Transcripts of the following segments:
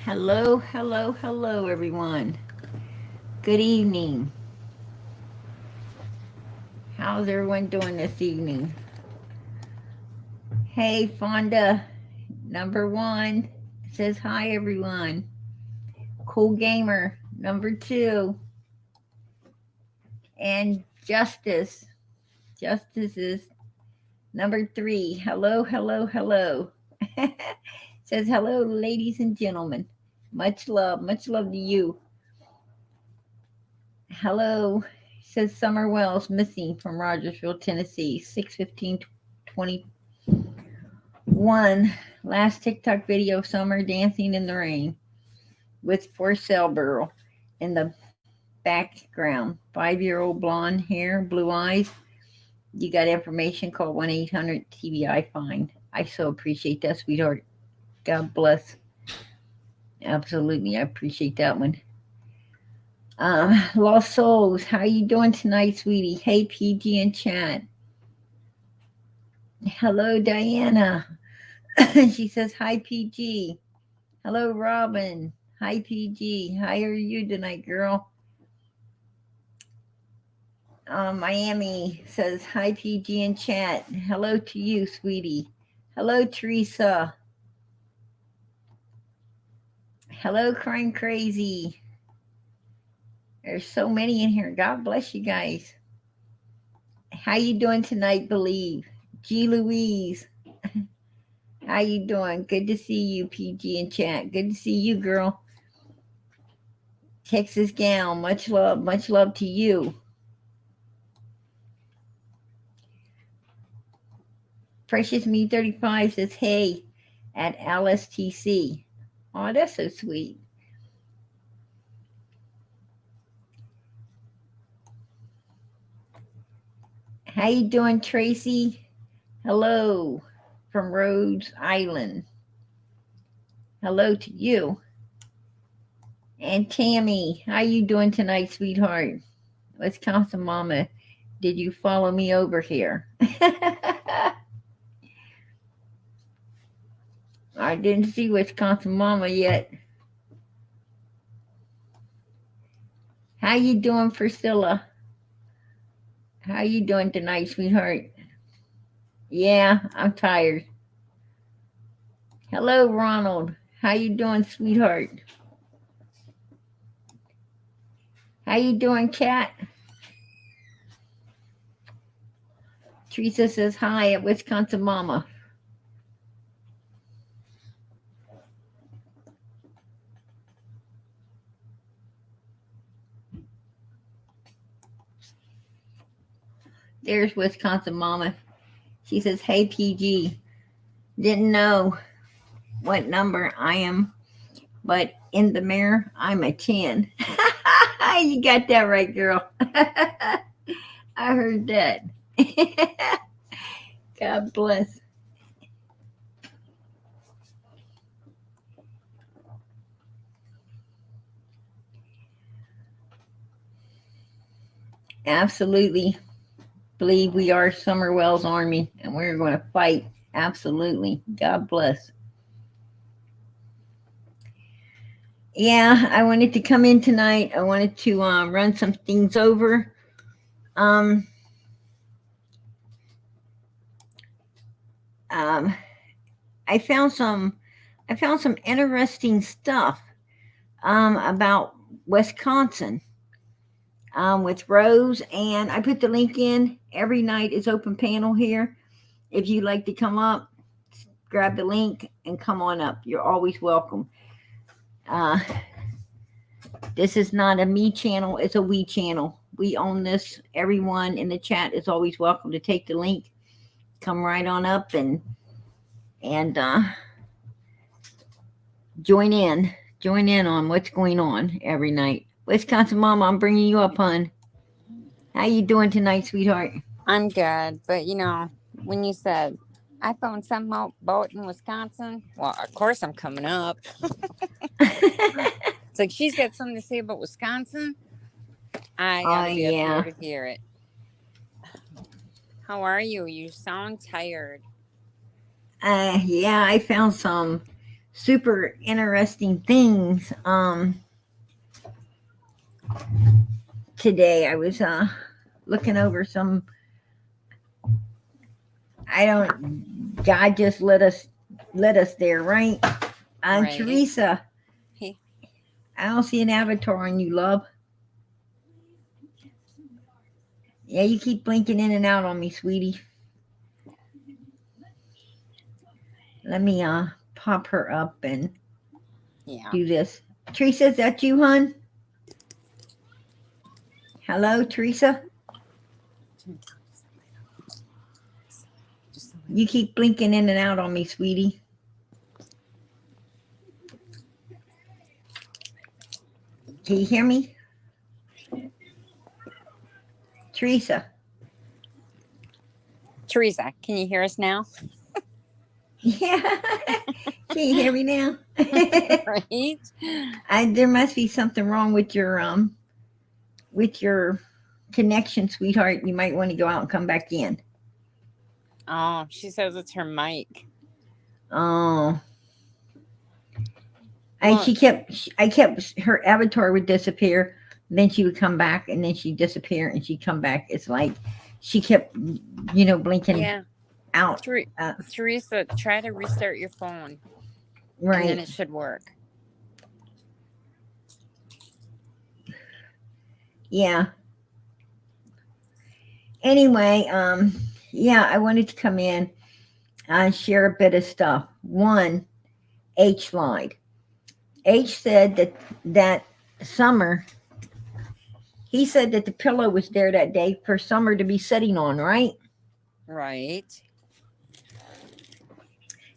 Hello, hello, hello, everyone. Good evening. How's everyone doing this evening? Hey, Fonda, number one, says hi, everyone. Cool Gamer, number two. And Justice. Justice is number three. Hello, hello, hello. Says hello, ladies and gentlemen. Much love to you. Hello, says Summer Wells, missing from Rogersville, Tennessee, 6/15/21. Last TikTok video, Summer dancing in the rain with for sale girl in the background. 5-year-old blonde hair, blue eyes. You got information, call 1-800 TBI Find. I so appreciate that, sweetheart. God bless. Absolutely, I appreciate that one. Lost Souls, how you doing tonight, sweetie? Hey, PG and chat. Hello, Diana. She says, hi, PG. Hello, Robin. Hi, PG. How are you tonight, girl? Miami says, hi, PG in chat. Hello to you, sweetie. Hello, Teresa. Hello, Crime Crazy. There's so many in here. God bless you guys. How you doing tonight, Believe? G. Louise. How you doing? Good to see you, PG in chat. Good to see you, girl. Texas Gal, much love to you. Precious Me 35 says, hey, at LSTC. Oh, that's so sweet. How you doing, Tracy? Hello from Rhodes Island. Hello to you. And Tammy, how you doing tonight, sweetheart? Wisconsin Mama, did you follow me over here? I didn't see Wisconsin Mama yet. How you doing, Priscilla? How you doing tonight, sweetheart? Yeah, I'm tired. Hello, Ronald. How you doing, sweetheart? How you doing, Cat? Teresa says hi at Wisconsin Mama. There's Wisconsin Mama. She says, hey, PG. Didn't know what number I am, but in the mirror, I'm a 10. You got that right, girl. I heard that. God bless. Absolutely believe we are Summerwell's army and we're going to fight. Absolutely. God bless. Yeah, I wanted to come in tonight. I wanted to run some things over. Um, um, I found some interesting stuff about Wisconsin with Rose, and I put the link in. Every night is open panel here. If you'd like to come up, grab the link and come on up. You're always welcome. Uh, this is not a me channel, it's a we channel. We own this. Everyone in the chat is always welcome to take the link. Come right on up and join in. Join in on what's going on every night. Wisconsin Mama, I'm bringing you up, hon. How you doing tonight, sweetheart? I'm good, but when you said I found some boat in Wisconsin, well, of course I'm coming up. It's like she's got something to say about Wisconsin. I Oh, gotta be up here yeah. to hear it. How are you? You sound tired. Yeah, I found some super interesting things. Today I was looking over some. I don't. God just let us there, right? Right. Teresa, He, I don't see an avatar on you, love. Yeah, you keep blinking in and out on me, sweetie. Let me pop her up and yeah. do this. Teresa, is that you, hun? Hello, Teresa. Just You keep blinking in and out on me, sweetie. Can you hear me? Teresa. Teresa, can you hear us now? Yeah. Can you hear me now? Right. There must be something wrong with your connection, sweetheart. You might want to go out and come back in. Oh, she says it's her mic. Oh, Well, I kept her avatar would disappear, then she would come back, and then she'd disappear, and she'd come back. It's like she kept, blinking yeah. out. Teresa, try to restart your phone and then Right. it should work. Yeah. Anyway, yeah, I wanted to come in and share a bit of stuff. One, H lied. H said that Summer. He said that the pillow was there that day for Summer to be sitting on, right? Right.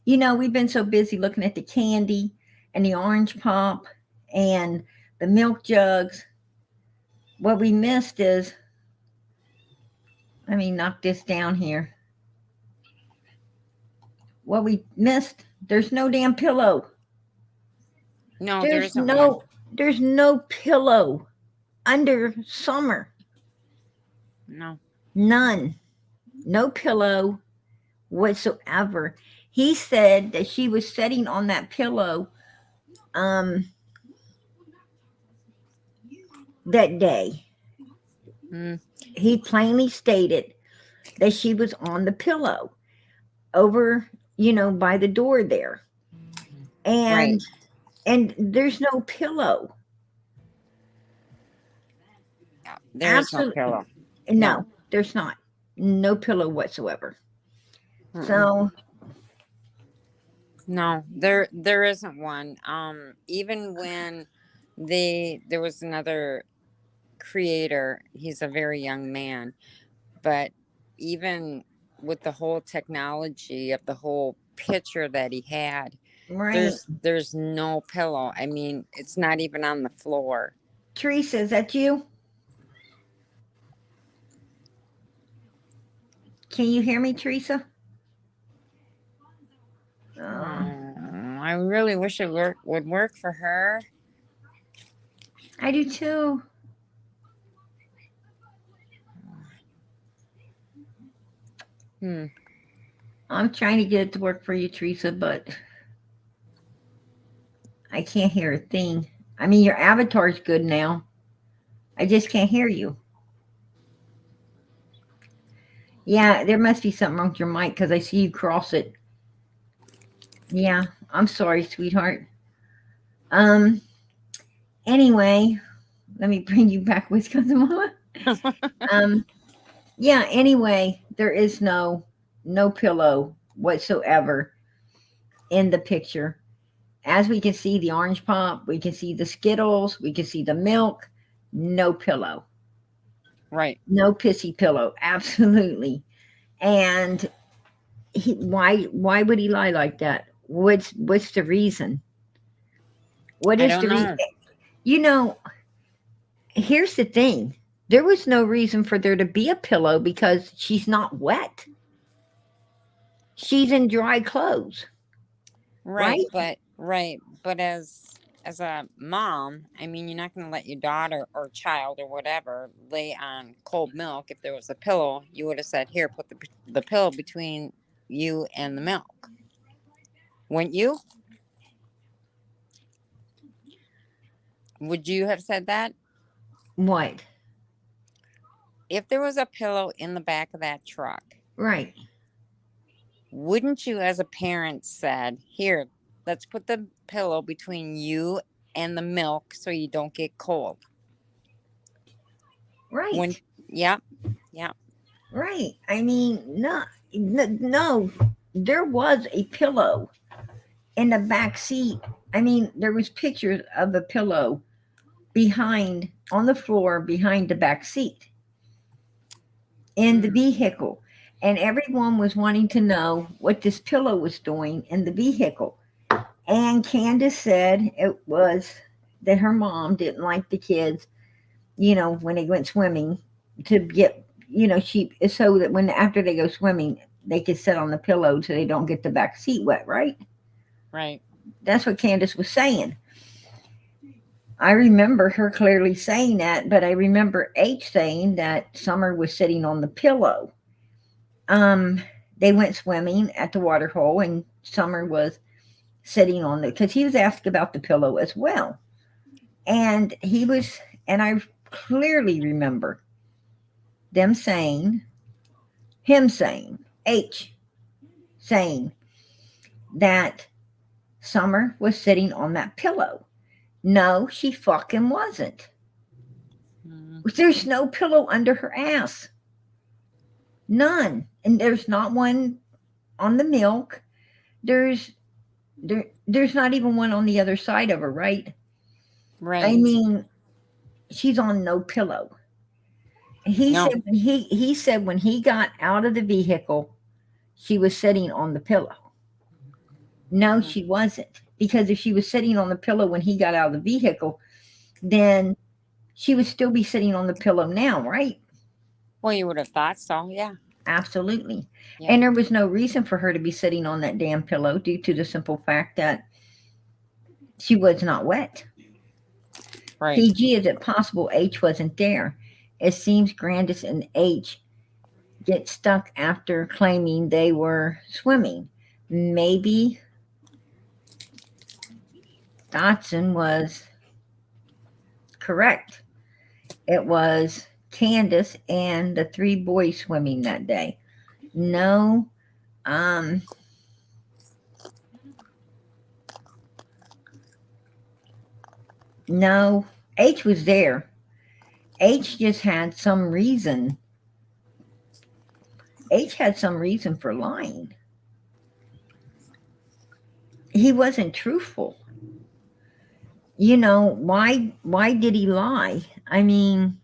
We've been so busy looking at the candy and the orange pop and the milk jugs. What we missed is, let me knock this down here. What we missed, there's no damn pillow. No, there There's isn't one. no there's no pillow under Summer. No. None. No pillow whatsoever. He said that she was sitting on that pillow um that day. Mm, He plainly stated that she was on the pillow over, by the door there. right. And there's no pillow. Yeah, there is no Absolutely pillow. No. no, there's not. No pillow whatsoever. Mm-mm. So, No, there isn't one. Even when there was another creator, he's a very young man, but even with the whole technology of the whole picture that he had, right. there's no pillow. I mean, it's not even on the floor. Teresa, is that you? Can you hear me, Teresa? Oh, I really wish it would work for her. I do too. Hmm. I'm trying to get it to work for you, Teresa, but I can't hear a thing. I mean, your avatar's good now. I just can't hear you. Yeah, there must be something wrong with your mic because I see you cross it. Yeah, I'm sorry, sweetheart. Um. Anyway, let me bring you back, Wisconsin Mama. Um. Yeah. Anyway, there is no pillow whatsoever in the picture. As we can see, the orange pop, we can see the Skittles, we can see the milk. No pillow. Right. No pissy pillow. Absolutely. And why would he lie like that? What's the reason? What I is don't the reason? know. You know, here's the thing. There was no reason for there to be a pillow because she's not wet. She's in dry clothes, Right, right? but as a mom, I mean, you're not going to let your daughter or child or whatever lay on cold milk. If there was a pillow, you would have said, "Here, put the pillow between you and the milk." Wouldn't you? Would you have said that? What? If there was a pillow in the back of that truck, Right. wouldn't you as a parent said, "Here, let's put the pillow between you and the milk so you don't get cold." When Right. yeah, yeah. Right. I mean, no, no, there was a pillow in the back seat. I mean, there was pictures of the pillow behind on the floor behind the back seat in the Mm, vehicle. And everyone was wanting to know what this pillow was doing in the vehicle. And Candace said it was that her mom didn't like the kids, when they went swimming to get, she so that when after they go swimming, they could sit on the pillow so they don't get the back seat wet, right? right. That's what Candace was saying. I remember her clearly saying that, but I remember H saying that Summer was sitting on the pillow. Um, they went swimming at the water hole, and Summer was sitting on the because he was asked about the pillow as well, and I clearly remember them saying, him saying, H saying that Summer was sitting on that pillow. No, she fucking wasn't. Mm, There's no pillow under her ass. None. And there's not one on the milk. There's there's not even one on the other side of her, right? I right. mean, she's on no pillow. No. He said when he got out of the vehicle, she was sitting on the pillow. No, Mm. she wasn't. Because if she was sitting on the pillow when he got out of the vehicle, then she would still be sitting on the pillow now, right? Well, you would have thought so. Yeah. Absolutely. Yeah. And there was no reason for her to be sitting on that damn pillow due to the simple fact that she was not wet. Right. PG, is it possible H wasn't there? It seems Grandis and H get stuck after claiming they were swimming. Maybe Dotson was correct. It was Candace and the three boys swimming that day. No, um, no, H was there. H just had some reason. H had some reason for lying. He wasn't truthful. Why did he lie? I mean,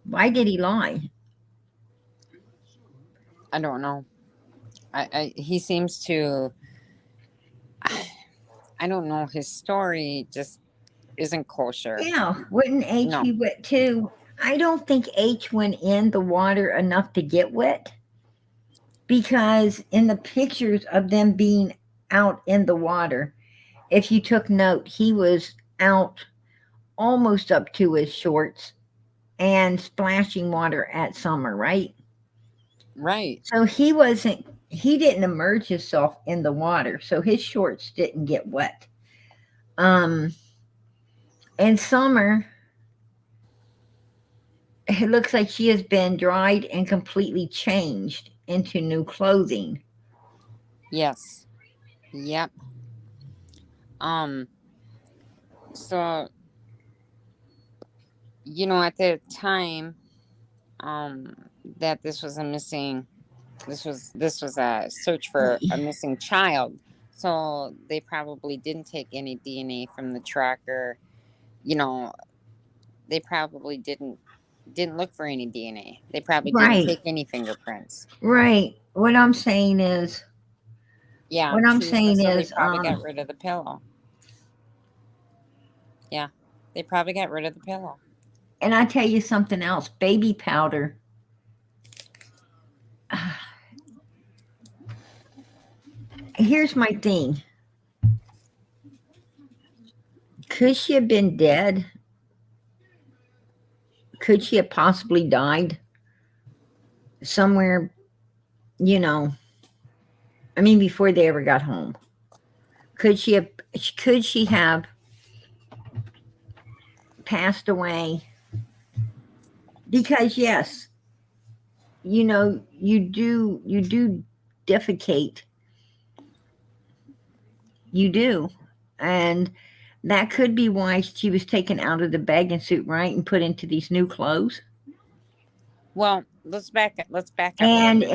why did he lie? I don't know. He seems to. I don't know. His story just isn't kosher. Yeah, wouldn't H No. be wet too? I don't think H went in the water enough to get wet because in the pictures of them being out in the water, if you took note, he was out almost up to his shorts and splashing water at Summer, right? Right. So he didn't immerse himself in the water, so his shorts didn't get wet. Um, and Summer, it looks like she has been dried and completely changed into new clothing. Yes. Yep. Um. So at the time, that this was a search for a missing child. So they probably didn't take any DNA from the truck, or you know, they probably didn't look for any DNA. They probably didn't Right, take any fingerprints. right. Yeah, What I'm true. So, saying so they is, probably got rid of the pillow. Yeah, they probably got rid of the pillow. and I tell you something else, baby powder. Here's my thing. Could she have been dead? Could she have possibly died somewhere, you know, I mean, before they ever got home? Could she have passed away because yes, you do defecate, you do, and that could be why she was taken out of the bathing suit, right, and put into these new clothes. Well, let's back up a little And bit.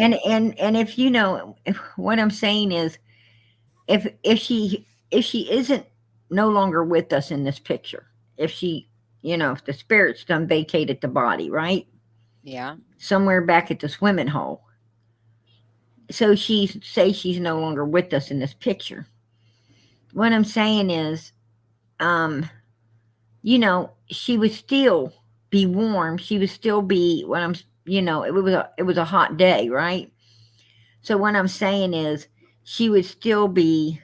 if what I'm saying is, if she isn't no longer with us in this picture, if she, if the spirit's done vacated the body, right, Yeah. somewhere back at the swimming hole, so she's no longer with us in this picture. What I'm saying is, um, she would still be warm. She would still be what I'm. It was a hot day, right? So what I'm saying is, she would still be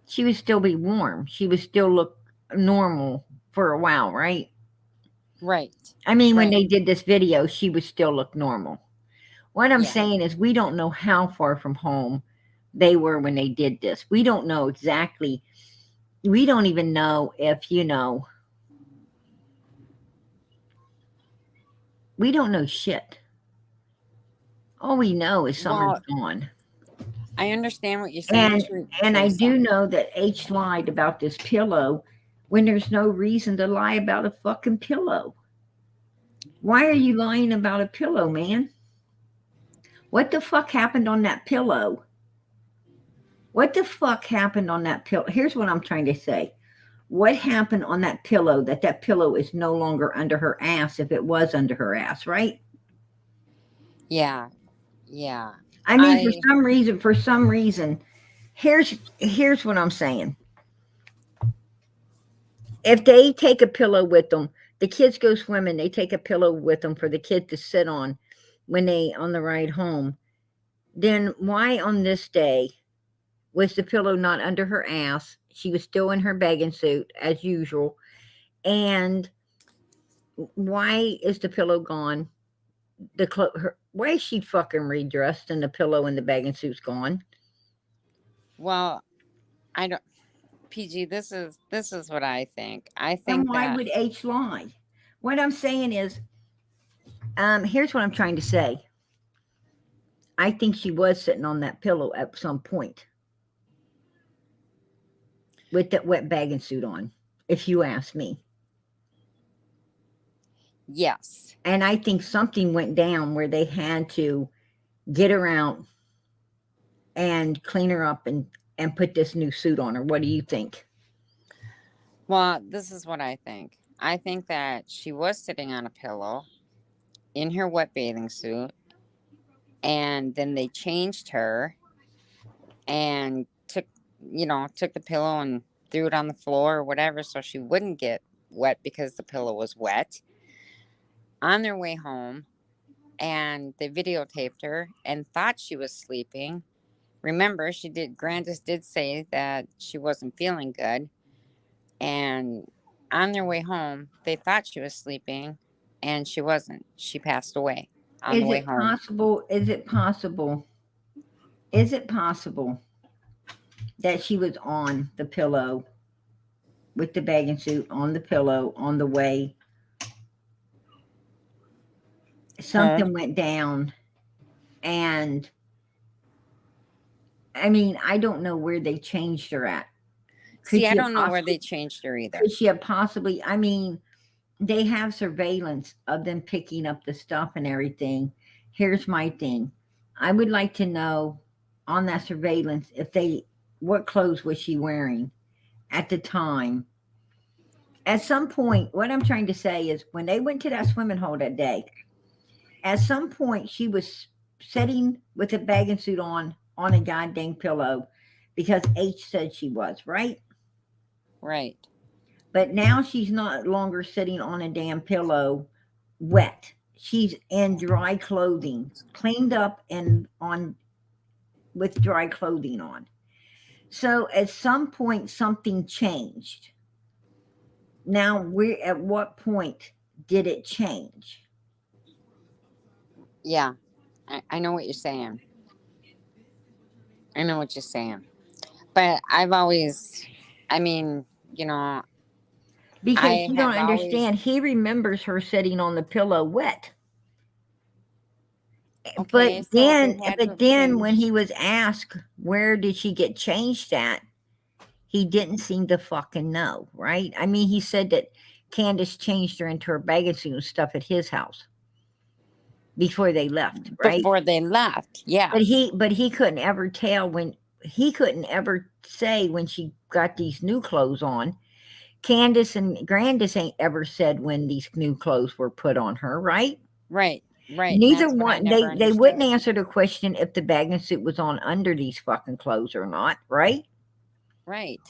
she would still be warm. She would still look normal for a while, right? Right. I mean, when Right. they did this video, she would still look normal. What I'm Yeah. saying is, we don't know how far from home they were when they did this. We don't know exactly. We don't even know if, we don't know shit. All we know is Summer's Well, gone. I understand what you're saying, And and I Teresa. do know that H lied about this pillow when there's no reason to lie about a fucking pillow. Why are you lying about a pillow, man? What the fuck happened on that pillow? What the fuck happened on that pillow? Here's what I'm trying to say. What happened on that pillow that pillow is no longer under her ass if it was under her ass, right? Yeah. Yeah. I mean, I for some reason, here's what I'm saying. If they take a pillow with them, the kids go swimming, they take a pillow with them for the kid to sit on when they on the ride home. Then why on this day was the pillow not under her ass? She was still in her bathing suit as usual. And why is the pillow gone? Why is she fucking redressed and the pillow and the bathing suit's gone? well, I don't PG, this is what I think. I And think why that would H lie? What I'm saying is, here's what I'm trying to say. I think she was sitting on that pillow at some point with that wet bathing suit on, if you ask me. yes. And I think something went down where they had to get her out and clean her up and put this new suit on her. What do you think? Well, this is what I think. I think that she was sitting on a pillow in her wet bathing suit, and then they changed her and took the pillow and threw it on the floor or whatever so she wouldn't get wet because the pillow was wet. On their way home, and they videotaped her and thought she was sleeping. Remember, Grandis did say that she wasn't feeling good. And on their way home, they thought she was sleeping and she wasn't. She passed away on the Is way it home. possible? Is it possible that she was on the pillow with the bathing suit on the pillow on the way? Home? Something went down, and I mean, I don't know where they changed her at. Could See, I she have don't know where they possibly? changed her either. Could she have possibly? I mean, they have surveillance of them picking up the stuff and everything. Here's my thing. I would like to know on that surveillance if they what clothes was she wearing at the time. At some point, what I'm trying to say is when they went to that swimming hole that day, at some point she was sitting with a bathing suit on a goddamn pillow because H said she was, right? Right. But now she's not longer sitting on a damn pillow wet. She's in dry clothing, cleaned up and on with dry clothing on. So at some point something changed. Now we're at what point did it change? Yeah. I know what you're saying. I know what you're saying. But I've always, I mean, you know, Because I you don't have always understand, he remembers her sitting on the pillow wet. But okay, so then, it had to but have then when he changed was asked where did she get changed at, he didn't seem to fucking know, right? I mean, he said that Candace changed her into her bathing suit and stuff at his house before they left, right? before they left. Yes. But he couldn't ever tell when he couldn't ever say when she got these new clothes on. Candace and Grandis ain't ever said when these new clothes were put on her, right? Right. Right. And Neither that's what I one never they wouldn't understood. answer the question if the bathing suit was on under these fucking clothes or not, right? Right.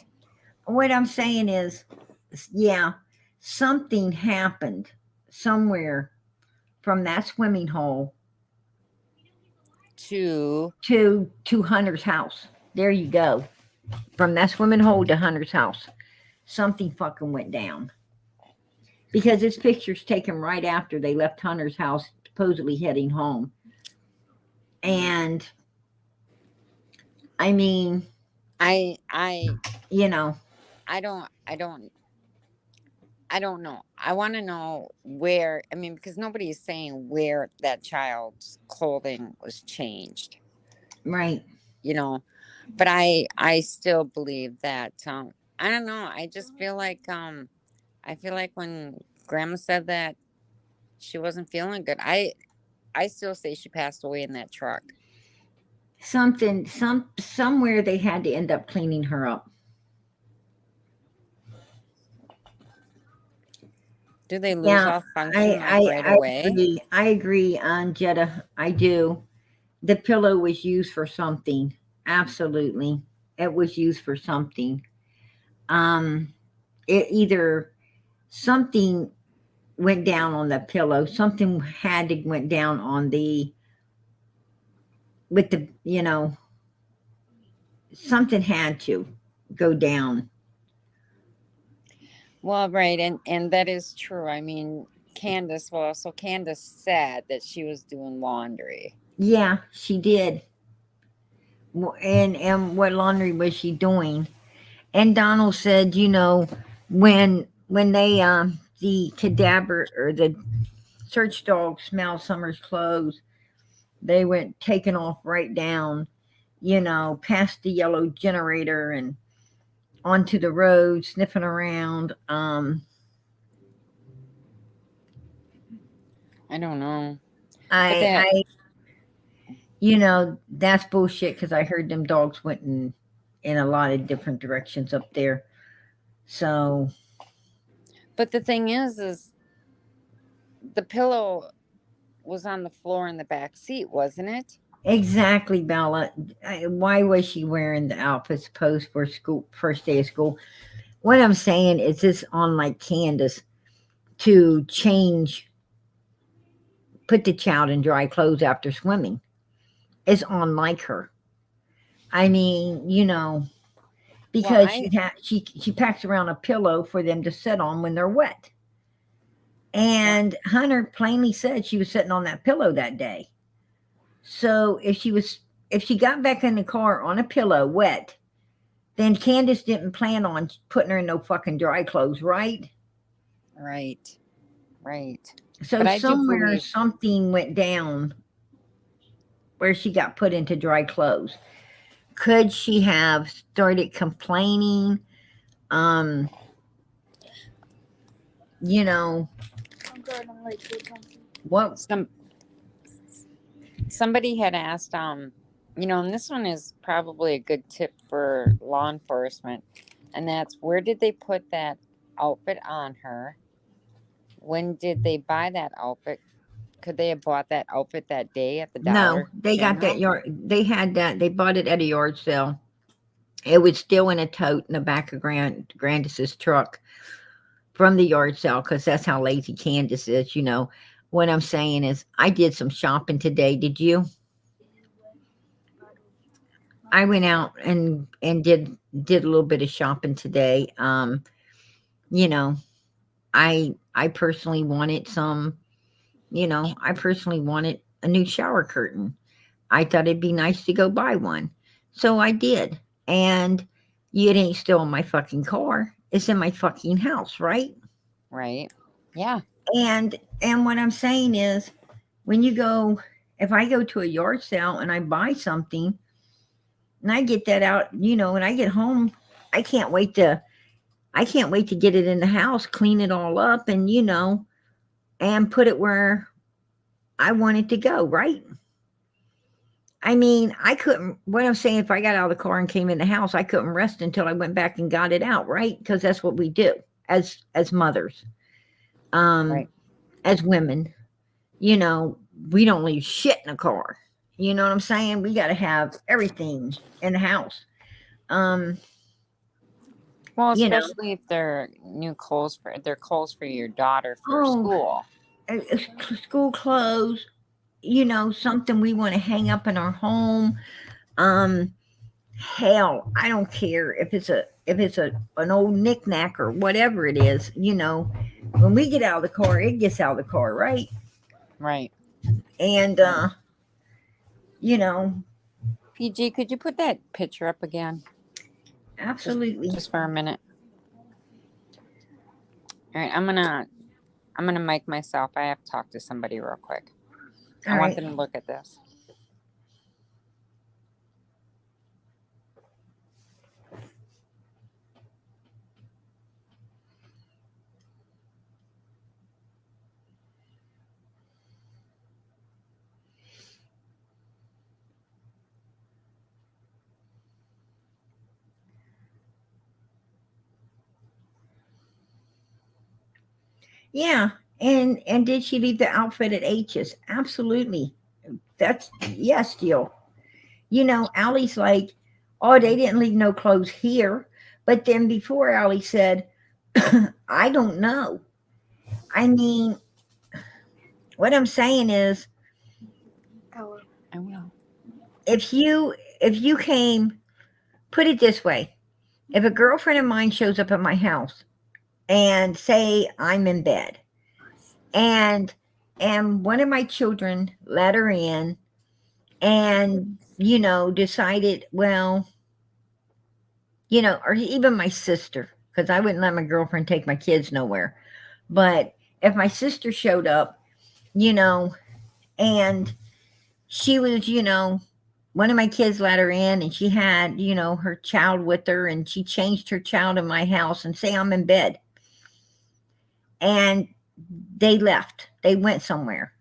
What I'm saying is, yeah, something happened somewhere from that swimming hole To to Hunter's house. There you go. From that swimming hole to Hunter's house. Something fucking went down. Because this picture's taken right after they left Hunter's house, supposedly heading home. And I mean, I I you know, I don't know. I want to know where, I mean, because nobody is saying where that child's clothing was changed, right. you know. But I still believe that I don't know. I just feel like I feel like when grandma said that she wasn't feeling good, I still say she passed away in that truck. Somewhere they had to end up cleaning her up. Do they lose Yeah, all function like right I away? agree. I agree, Jetta. I do. The pillow was used for something. Absolutely. It was used for something. Um, it either something went down on the pillow, something had to went down on the with the something had to go down. Well, right, and that is true. I mean, Candace, well, so Candace said that she was doing laundry. Yeah, she did. And what laundry was she doing? And Donald said, when they the cadaver or the search dog smelled Summer's clothes, they went taking off right down, past the yellow generator and onto the road, sniffing around. I don't know, but I, that I, that's bullshit because I heard them dogs went in a lot of different directions up there. So but the thing is the pillow was on the floor in the back seat, wasn't it? exactly, Bella. Why was she wearing the outfit supposed for school first day of school? What I'm saying is this on like Candace to change, put the child in dry clothes after swimming. It's unlike her. I mean, Well, because she packs around a pillow for them to sit on when they're wet. well, And Hunter plainly said she was sitting on that pillow that day. So if she got back in the car on a pillow wet, then Candace didn't plan on putting her in no fucking dry clothes, right? right, right. So But I do somewhere believe, something went down where she got put into dry clothes. Could she have started complaining? Um, you know, what? some somebody had asked, and this one is probably a good tip for law enforcement, and that's where did they put that outfit on her? When did they buy that outfit? Could they have bought that outfit that day at the No, Dollar they got that General? yard. They had that. They bought it at a yard sale. It was still in a tote in the back of Grandis's truck from the yard sale because that's how lazy Candace is. What I'm saying is, I did some shopping today. Did you? I went out and did a little bit of shopping today. You know, I personally wanted some. I personally wanted a new shower curtain. I thought it'd be nice to go buy one, so I did. And it ain't still in my fucking car. It's in my fucking house, right? Right. Yeah. And what I'm saying is, when you go, if I go to a yard sale and I buy something and I get that out, when I get home, I can't wait to I can't wait to get it in the house, clean it all up, and and put it where I want it to go, right? I mean, I couldn't. What I'm saying, if I got out of the car and came in the house, I couldn't rest until I went back and got it out, right? Because that's what we do as mothers, um, Right. as women. You know, we don't leave shit in the car. You know what I'm saying? We got to have everything in the house. Um, Well, you know, especially if they're clothes for your daughter for oh, school. school clothes. Something we want to hang up in our home. Um, Hell, I don't care if it's an old knickknack or whatever it is. When we get out of the car, it gets out of the car, right? Right. And you know, PG, could you put that picture up again? Just absolutely. just for a minute. All right, I'm gonna mic myself. I have to talk to somebody real quick. I All want right. them to look at this. Yeah. And did she leave the outfit at H's? Absolutely. That's yes, Jill. Allie's like, oh, they didn't leave no clothes here. But then before Allie said, I don't know. I mean, what I'm saying is, I will. if you came, put it this way, if a girlfriend of mine shows up at my house and say I'm in bed, and one of my children let her in, and decided, well, or even my sister, because I wouldn't let my girlfriend take my kids nowhere. But if my sister showed up, you know and she was, one of my kids let her in, and she had, her child with her, and she changed her child in my house, and say I'm in bed, and they left, they went somewhere.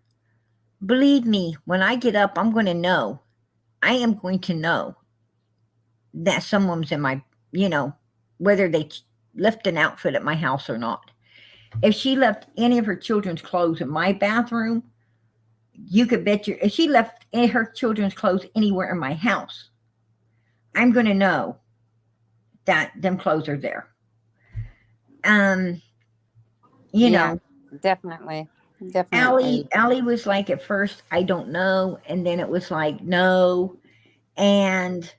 Believe me, when I get up, I am going to know that someone's in my, you know, whether they left an outfit at my house or not. If she left any of her children's clothes in my bathroom, you could bet your, if she left any of her children's clothes anywhere in my house, I'm going to know that them clothes are there. Um, you Yeah, know, definitely. Allie, Definitely. Allie was like at first, I don't know, and then it was like no. And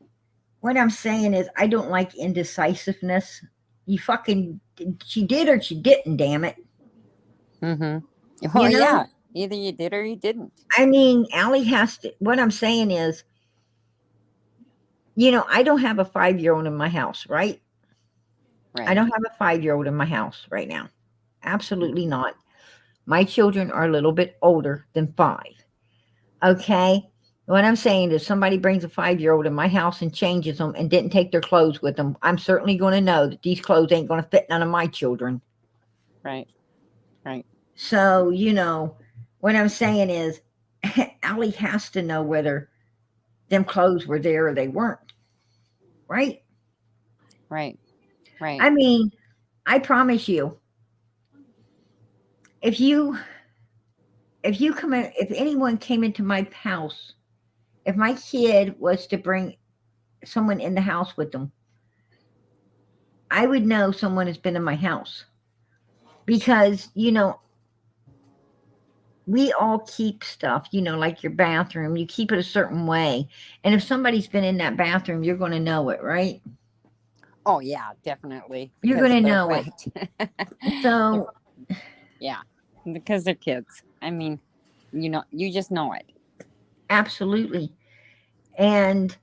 what I'm saying is, I don't like indecisiveness. You fucking, she did or she didn't. Damn it, Mm-hmm. Well, you know. yeah. Either you did or you didn't. I mean, Allie has to. What I'm saying is, I don't have a 5-year-old in my house, right? I Right. don't have a 5-year-old in my house right now. Absolutely not. My children are a little bit older than 5. Okay? What I'm saying is, somebody brings a 5-year-old in my house and changes them and didn't take their clothes with them, I'm certainly going to know that these clothes ain't going to fit none of my children. Right. Right. So, what I'm saying is, Allie has to know whether them clothes were there or they weren't, right? Right. Right. I mean, I promise you, if you if anyone came into my house, if my kid was to bring someone in the house with them, I would know someone has been in my house, because we all keep stuff, like your bathroom, you keep it a certain way, and if somebody's been in that bathroom, you're going to know it, right? Oh yeah, definitely. You're Because going to they're know it. wet. They're- So yeah. Because they're kids. I mean, you just know it. absolutely. And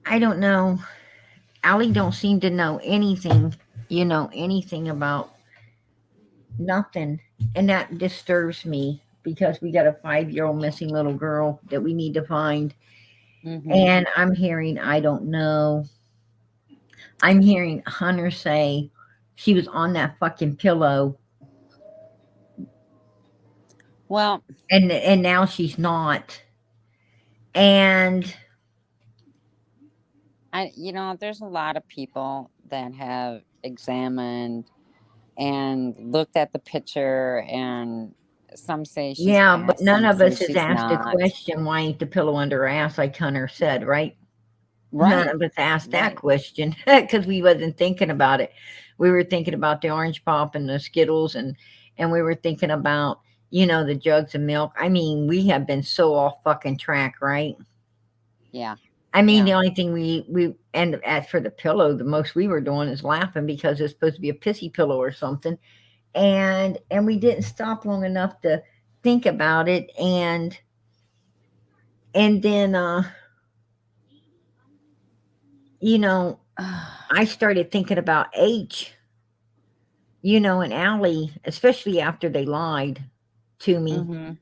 I don't know, Allie don't seem to know anything, anything about. Nothing. And that disturbs me because we got a 5-year-old missing little girl that we need to find. Mm-hmm. And I'm hearing, I don't know. I'm hearing Hunter say she was on that fucking pillow Well, and now she's not. And there's a lot of people that have examined and looked at the picture, and some say she's yeah, but passed, none some of say us has she's asked the not. question, why ain't the pillow under her ass, like Hunter said, right? None Right, of us asked that right. question because we wasn't thinking about it. We were thinking about the orange pop and the Skittles, and we were thinking about the jugs of milk. I mean, we have been so off fucking track, right? Yeah, I mean, yeah. the only thing we and as for the pillow, the most we were doing is laughing because it's supposed to be a pissy pillow or something, and we didn't stop long enough to think about it, and then you know I started thinking about H, and Allie, especially after they lied to me. Mm-hmm.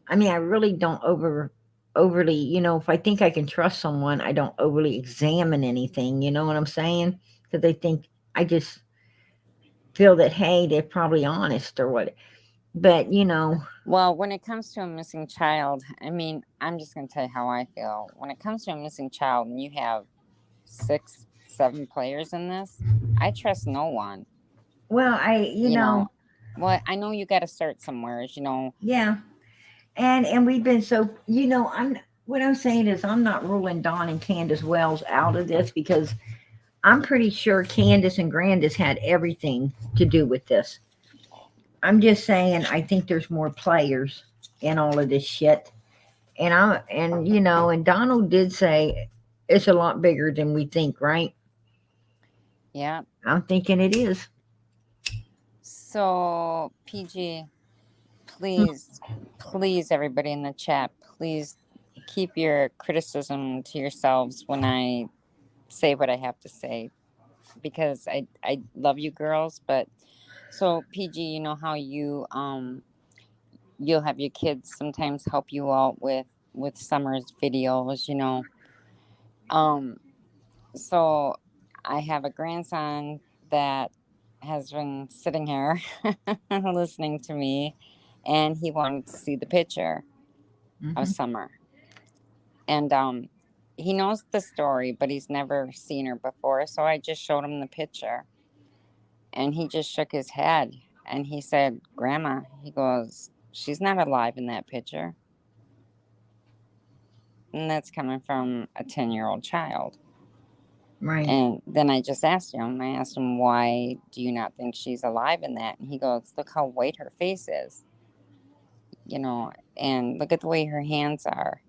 I mean, I really don't overly, if I think I can trust someone, I don't overly examine anything. You know what I'm saying? Because they think I just feel that, hey, they're probably honest or what. But Well, when it comes to a missing child, I mean, I'm just going to tell you how I feel. When it comes to a missing child and you have six, seven players in this, I trust no one. well, You know, well, I know you got to start somewhere. yeah, and we've been so, I'm what I'm saying is I'm not ruling Don and Candace Wells out of this because I'm pretty sure Candace and Grandis had everything to do with this. I'm just saying I think there's more players in all of this shit. And Donald did say it's a lot bigger than we think, right? Yeah. I'm thinking it is. So, PG, please, please, everybody in the chat, please keep your criticism to yourselves when I say what I have to say, because I love you girls. But so, PG, you know how you'll have your kids sometimes help you out with Summer's videos. Um so I have a grandson that has been sitting here listening to me, and he wanted to see the picture of Hmm. Summer. And he knows the story, but he's never seen her before, so I just showed him the picture, and he just shook his head, and he said, "Grandma," he goes, "she's not alive in that picture." And that's coming from a 10-year-old child. Right. And then I asked him, "Why do you not think she's alive in that?" And he goes, "Look how white her face is, and look at the way her hands are."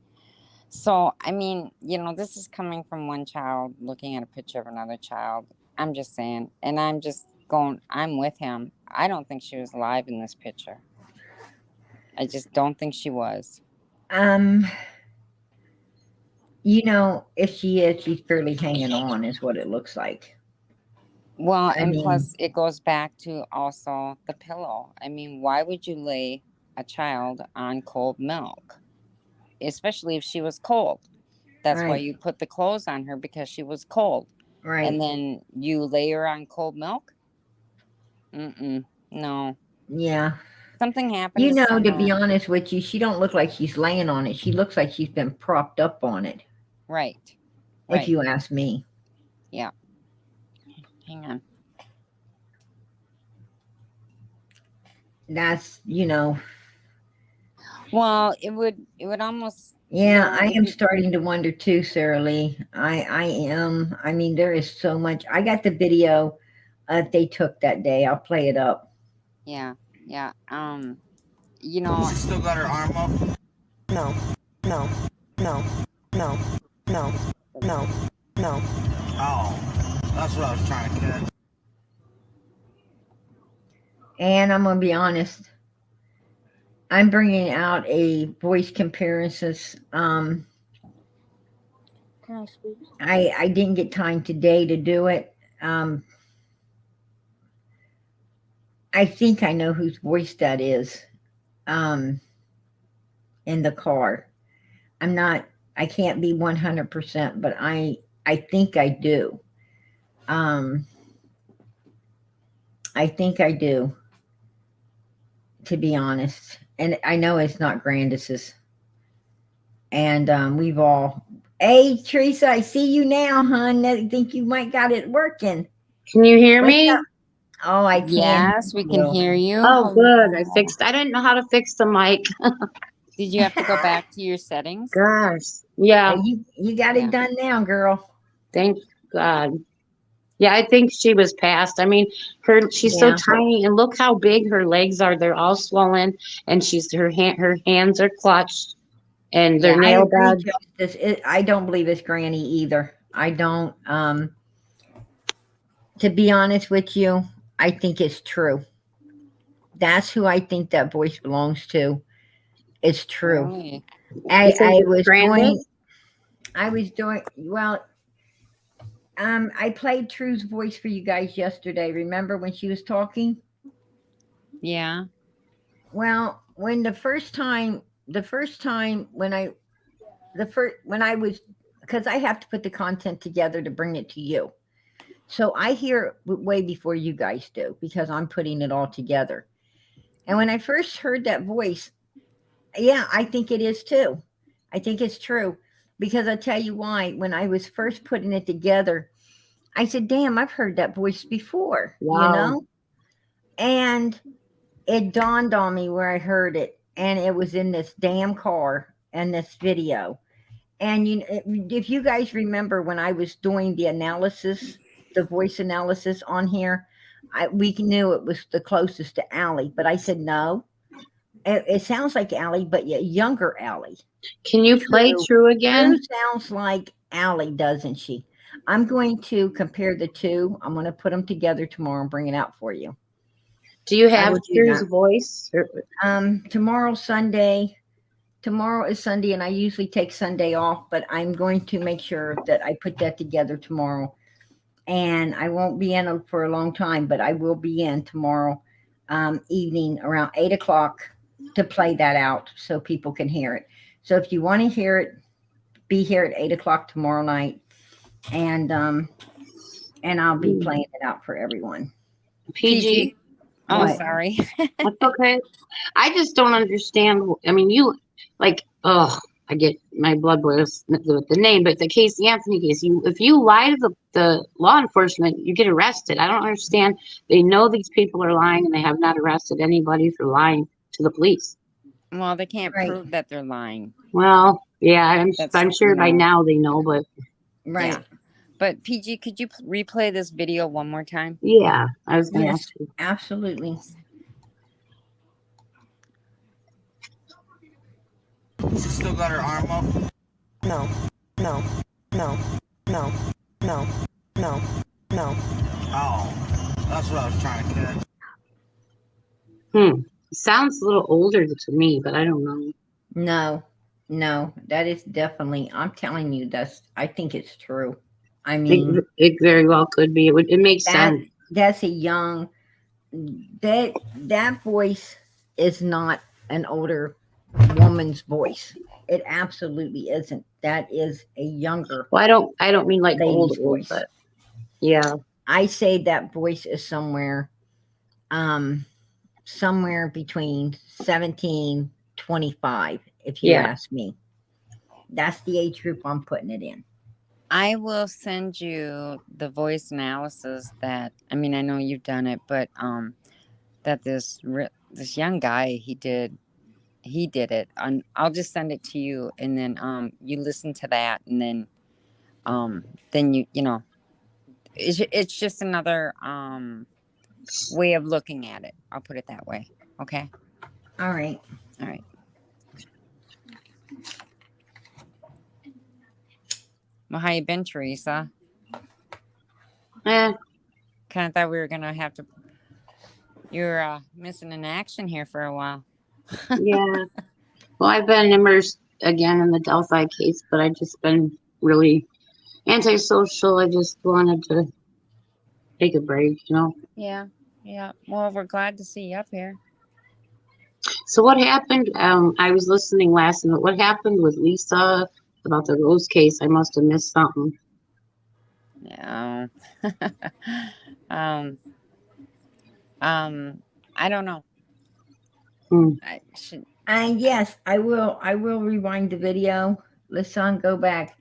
So, I mean, this is coming from one child looking at a picture of another child. I'm just saying. And I'm just going, I'm with him. I don't think she was alive in this picture. I just don't think she was. Um, if she is, she's barely hanging on, is what it looks like. Well, I and mean, plus, it goes back to also the pillow. I mean, why would you lay a child on cold milk, especially if she was cold? That's why right, you put the clothes on her, because she was cold. And right, then you lay her on cold milk? Mm-mm. No. yeah. Something happened to To be Summer. honest with you, she don't look like she's laying on it. She looks like she's been propped up on it, Right. if Right. you ask me. Yeah. Hang on. That's. Well, it would almost, Yeah, I if am you starting to wonder too, Sarah Lee. I am. I mean, there is so much. I got the video they took that day. I'll play it up. yeah, yeah. You She know, still got her arm up? No, no, no, no, no, no, no. Oh, that's what I was trying to catch. And I'm gonna be honest. I'm bringing out a voice comparisons. can I speak? I didn't get time today to do it. Um, I think I know whose voice that is. Um, in the car. I'm not. I can't be 100%, but I think I do. Um, I think I do, to be honest. And I know it's not Grandis's. And we've all. Hey, Teresa, I see you now, hon. I think you might got it working. Can you hear What's up? me? Oh, I can Yes, we hear can you. hear you. Oh, good. Hello. I didn't know how to fix the mic. Did you have to go back to your settings? Gosh. Yeah. You got it Yeah. done now, girl. Thank God. Yeah, I think she was passed. I mean, she's so Yeah. tiny, and look how big her legs are. They're all swollen, and her hands are clutched, and they're Yeah. I nail agree, beds. Justice. I don't believe it's Granny either. I don't. To be honest with you, I think it's true. That's who I think that voice belongs to. It's true. Really? You think I it's was Candace? doing. I was doing well. I played True's voice for you guys yesterday. Remember when she was talking? Yeah. Well, when the first time when I was, because I have to put the content together to bring it to you. So I hear it way before you guys do because I'm putting it all together. And when I first heard that voice, yeah, I think it is too. I think it's true because I'll tell you why. When I was first putting it together, I said, damn, I've heard that voice before, you Wow. know? And it dawned on me where I heard it. And it was in this damn car and this video. And if you guys remember when I was doing the analysis, the voice analysis on here, we knew it was the closest to Allie, but I said no. It sounds like Allie, but younger Allie. Can you play True. True True again? sounds like Allie, doesn't she? I'm going to compare the two. I'm going to put them together tomorrow and bring it out for you. Do you I have will do True's that. voice? Tomorrow Sunday. Tomorrow is Sunday, and I usually take Sunday off, but I'm going to make sure that I put that together tomorrow. And I won't be in for a long time, but I will be in tomorrow evening around 8 o'clock to play that out so people can hear it. So if you want to hear it, be here at 8 o'clock tomorrow night, and I'll be playing it out for everyone. PG? Oh, What? sorry. That's okay. I just don't understand. I mean, I get my blood boils with the name, but the Casey Anthony case, if you lie to the law enforcement, you get arrested. I don't understand. They know these people are lying, and they have not arrested anybody for lying to the police. Well, they can't Right. prove that they're lying. Well, yeah, That's, I'm sure you by know, now they know, but Right. yeah. But PG, could you replay this video one more time? yeah, I was gonna Yes, ask you. absolutely. She still got her arm up? No, no, no, no, no, no, no. Oh, that's what I was trying to catch. Sounds a little older to me, but I don't know. No, that is definitely. I'm telling you, I think it's true. I mean, It very well could be. It makes sense. that's a young. That voice is not an older woman's voice. It absolutely isn't. That is a younger Well, I don't mean like lady's old, voice. but yeah. I say that voice is somewhere between 17, 25, if you Yeah. ask me. That's the age group I'm putting it in. I will send you the voice analysis that, I mean, I know you've done it, but that this young guy, he did it. I'll just send it to you, and then you listen to that, and then you know, it's just another way of looking at it. I'll put it that way. Okay. All right. All right. Well, how you been, Teresa? Kind of thought we were gonna have to. You're missing in action here for a while. Yeah. Well, I've been immersed again in the Delphi case, but I've just been really antisocial. I just wanted to take a break, you know. Yeah. Yeah. Well, we're glad to see you up here. So what happened? I was listening last night. What happened with Lisa about the Rose case? I must have missed something. Yeah. um. I don't know. Hmm. I should. And yes, I will. I will rewind the video. Listen, go back.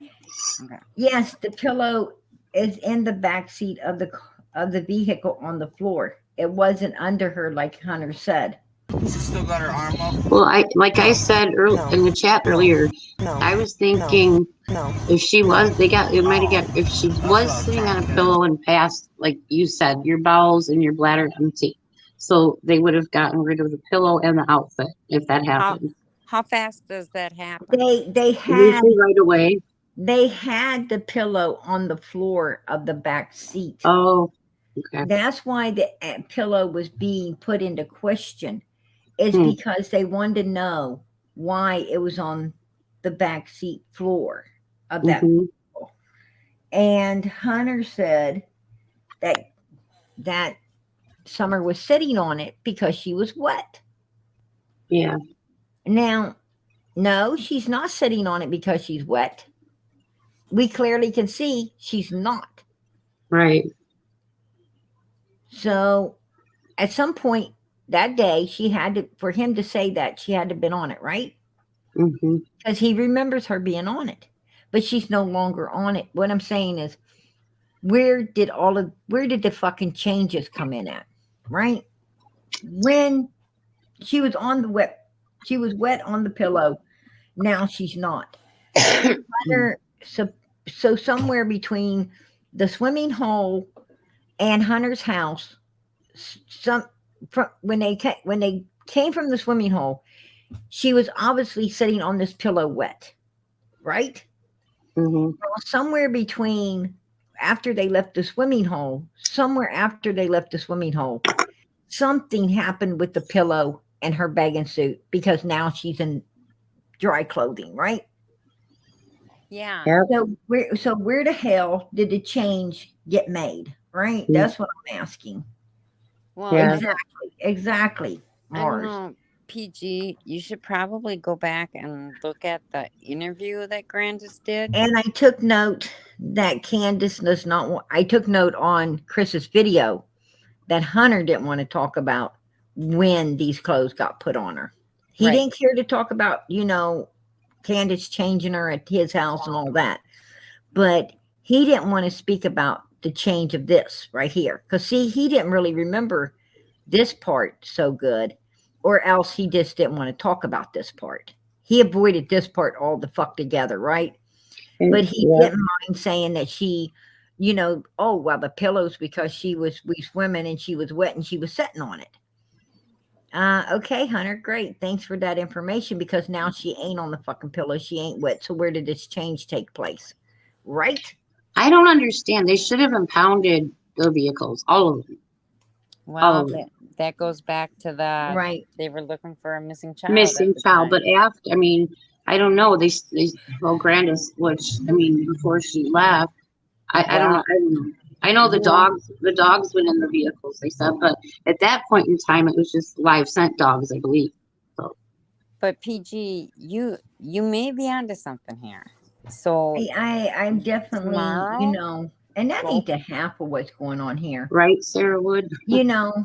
Okay. Yes, the pillow is in the back seat of the vehicle on the floor. It wasn't under her, like Hunter said. She still got her arm up? Well, I No. said No. in the chat No. earlier, No. I was No. thinking No. if she was, it might have Oh, got, if she that's what I was was sitting trying on to a get. pillow and passed, like you said, your bowels and your bladder empty. So they would have gotten rid of the pillow and the outfit if that How happened. how fast does that happen? Usually right away. They had the pillow on the floor of the back seat. Oh, okay. That's why the pillow was being put into question. Is Hmm. because they wanted to know why it was on the back seat floor of that Mm-hmm. vehicle. And Hunter said that that Summer was sitting on it because she was wet. Yeah. Now, no, she's not sitting on it because she's wet. We clearly can see she's not. Right. So at some point that day, she had to, for him to say that, she had to have been on it, right? Mm-hmm. Because he remembers her being on it, but she's no longer on it. What I'm saying is, where did the fucking changes come in at, right? When she was on the wet, she was wet on the pillow. Now she's not. Hunter, so somewhere between the swimming hole and Hunter's house, some from when they came from the swimming hole, she was obviously sitting on this pillow wet, right? Mm-hmm. Well, somewhere between after they left the swimming hole, somewhere after they left the swimming hole, something happened with the pillow and her bathing suit because now she's in dry clothing, right? Yeah. Yep. So where the hell did the change get made? Right? That's what I'm asking. Well, Yeah. Exactly. I don't Mars. know, PG. You should probably go back and look at the interview that Candace did. And I took note that Candace does not want, I took note on Chris's video that Hunter didn't want to talk about when these clothes got put on her. He Right. didn't care to talk about, Candace changing her at his house and all that. But he didn't want to speak about the change of this right here. Because, see, he didn't really remember this part so good, or else he just didn't want to talk about this part. He avoided this part all the fuck together, right? But he didn't mind saying that she, oh, well, the pillows because we swimming and she was wet and she was sitting on it. Okay, Hunter, great. Thanks for that information because now she ain't on the fucking pillow. She ain't wet. So where did this change take place? Right? I don't understand. They should have impounded the vehicles, all of them. Well, that goes back to the right. They were looking for a missing child. Missing at the child, time. but after, I mean, I don't know. They well, Candace, which I mean, before she left, I don't know. I don't know. I know the dogs went in the vehicles. They said, but at that point in time, it was just live scent dogs, I believe. So. But PG, you may be onto something here. So I'm definitely, tomorrow, and that ain't the half of what's going on here. Right, Sarah Wood? That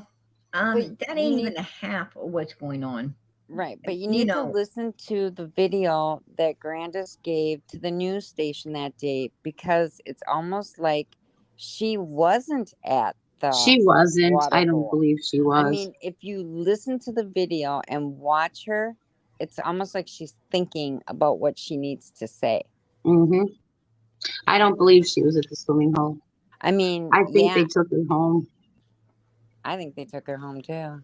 ain't even a half of what's going on. Right, but you need to listen to the video that Candace gave to the news station that day because it's almost like she wasn't at the She wasn't. water I don't hole. believe she was. I mean, if you listen to the video and watch her, it's almost like she's thinking about what she needs to say. Mm-hmm. I don't believe she was at the swimming hole. I mean, I think they took her home. I think they took her home too.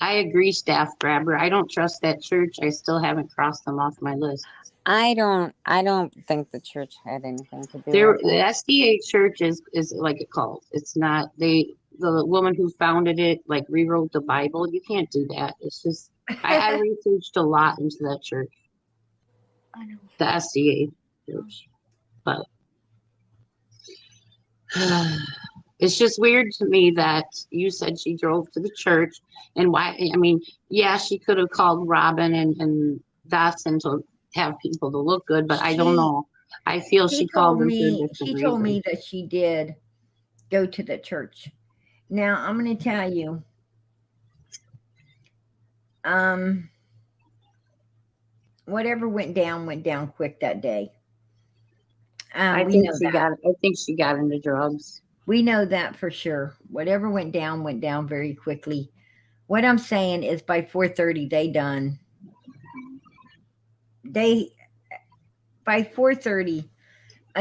I agree, staff grabber. I don't trust that church. I still haven't crossed them off my list. I don't think the church had anything to do with it. The SDA church is like a cult. It's not. The woman who founded it like rewrote the Bible. You can't do that. It's just I researched a lot into that church. I know. The SDA church. But It's just weird to me that you said she drove to the church, and why? I mean, yeah, she could have called Robin and Dawson to have people to look good, but I don't She know. I feel she called them for a different she told reason. me that she did go to the church. Now I'm going to tell you, um, whatever went down quick that day. We know that. I think she got into drugs. We know that for sure. Whatever went down very quickly. What I'm saying is by 4:30 they by 4:30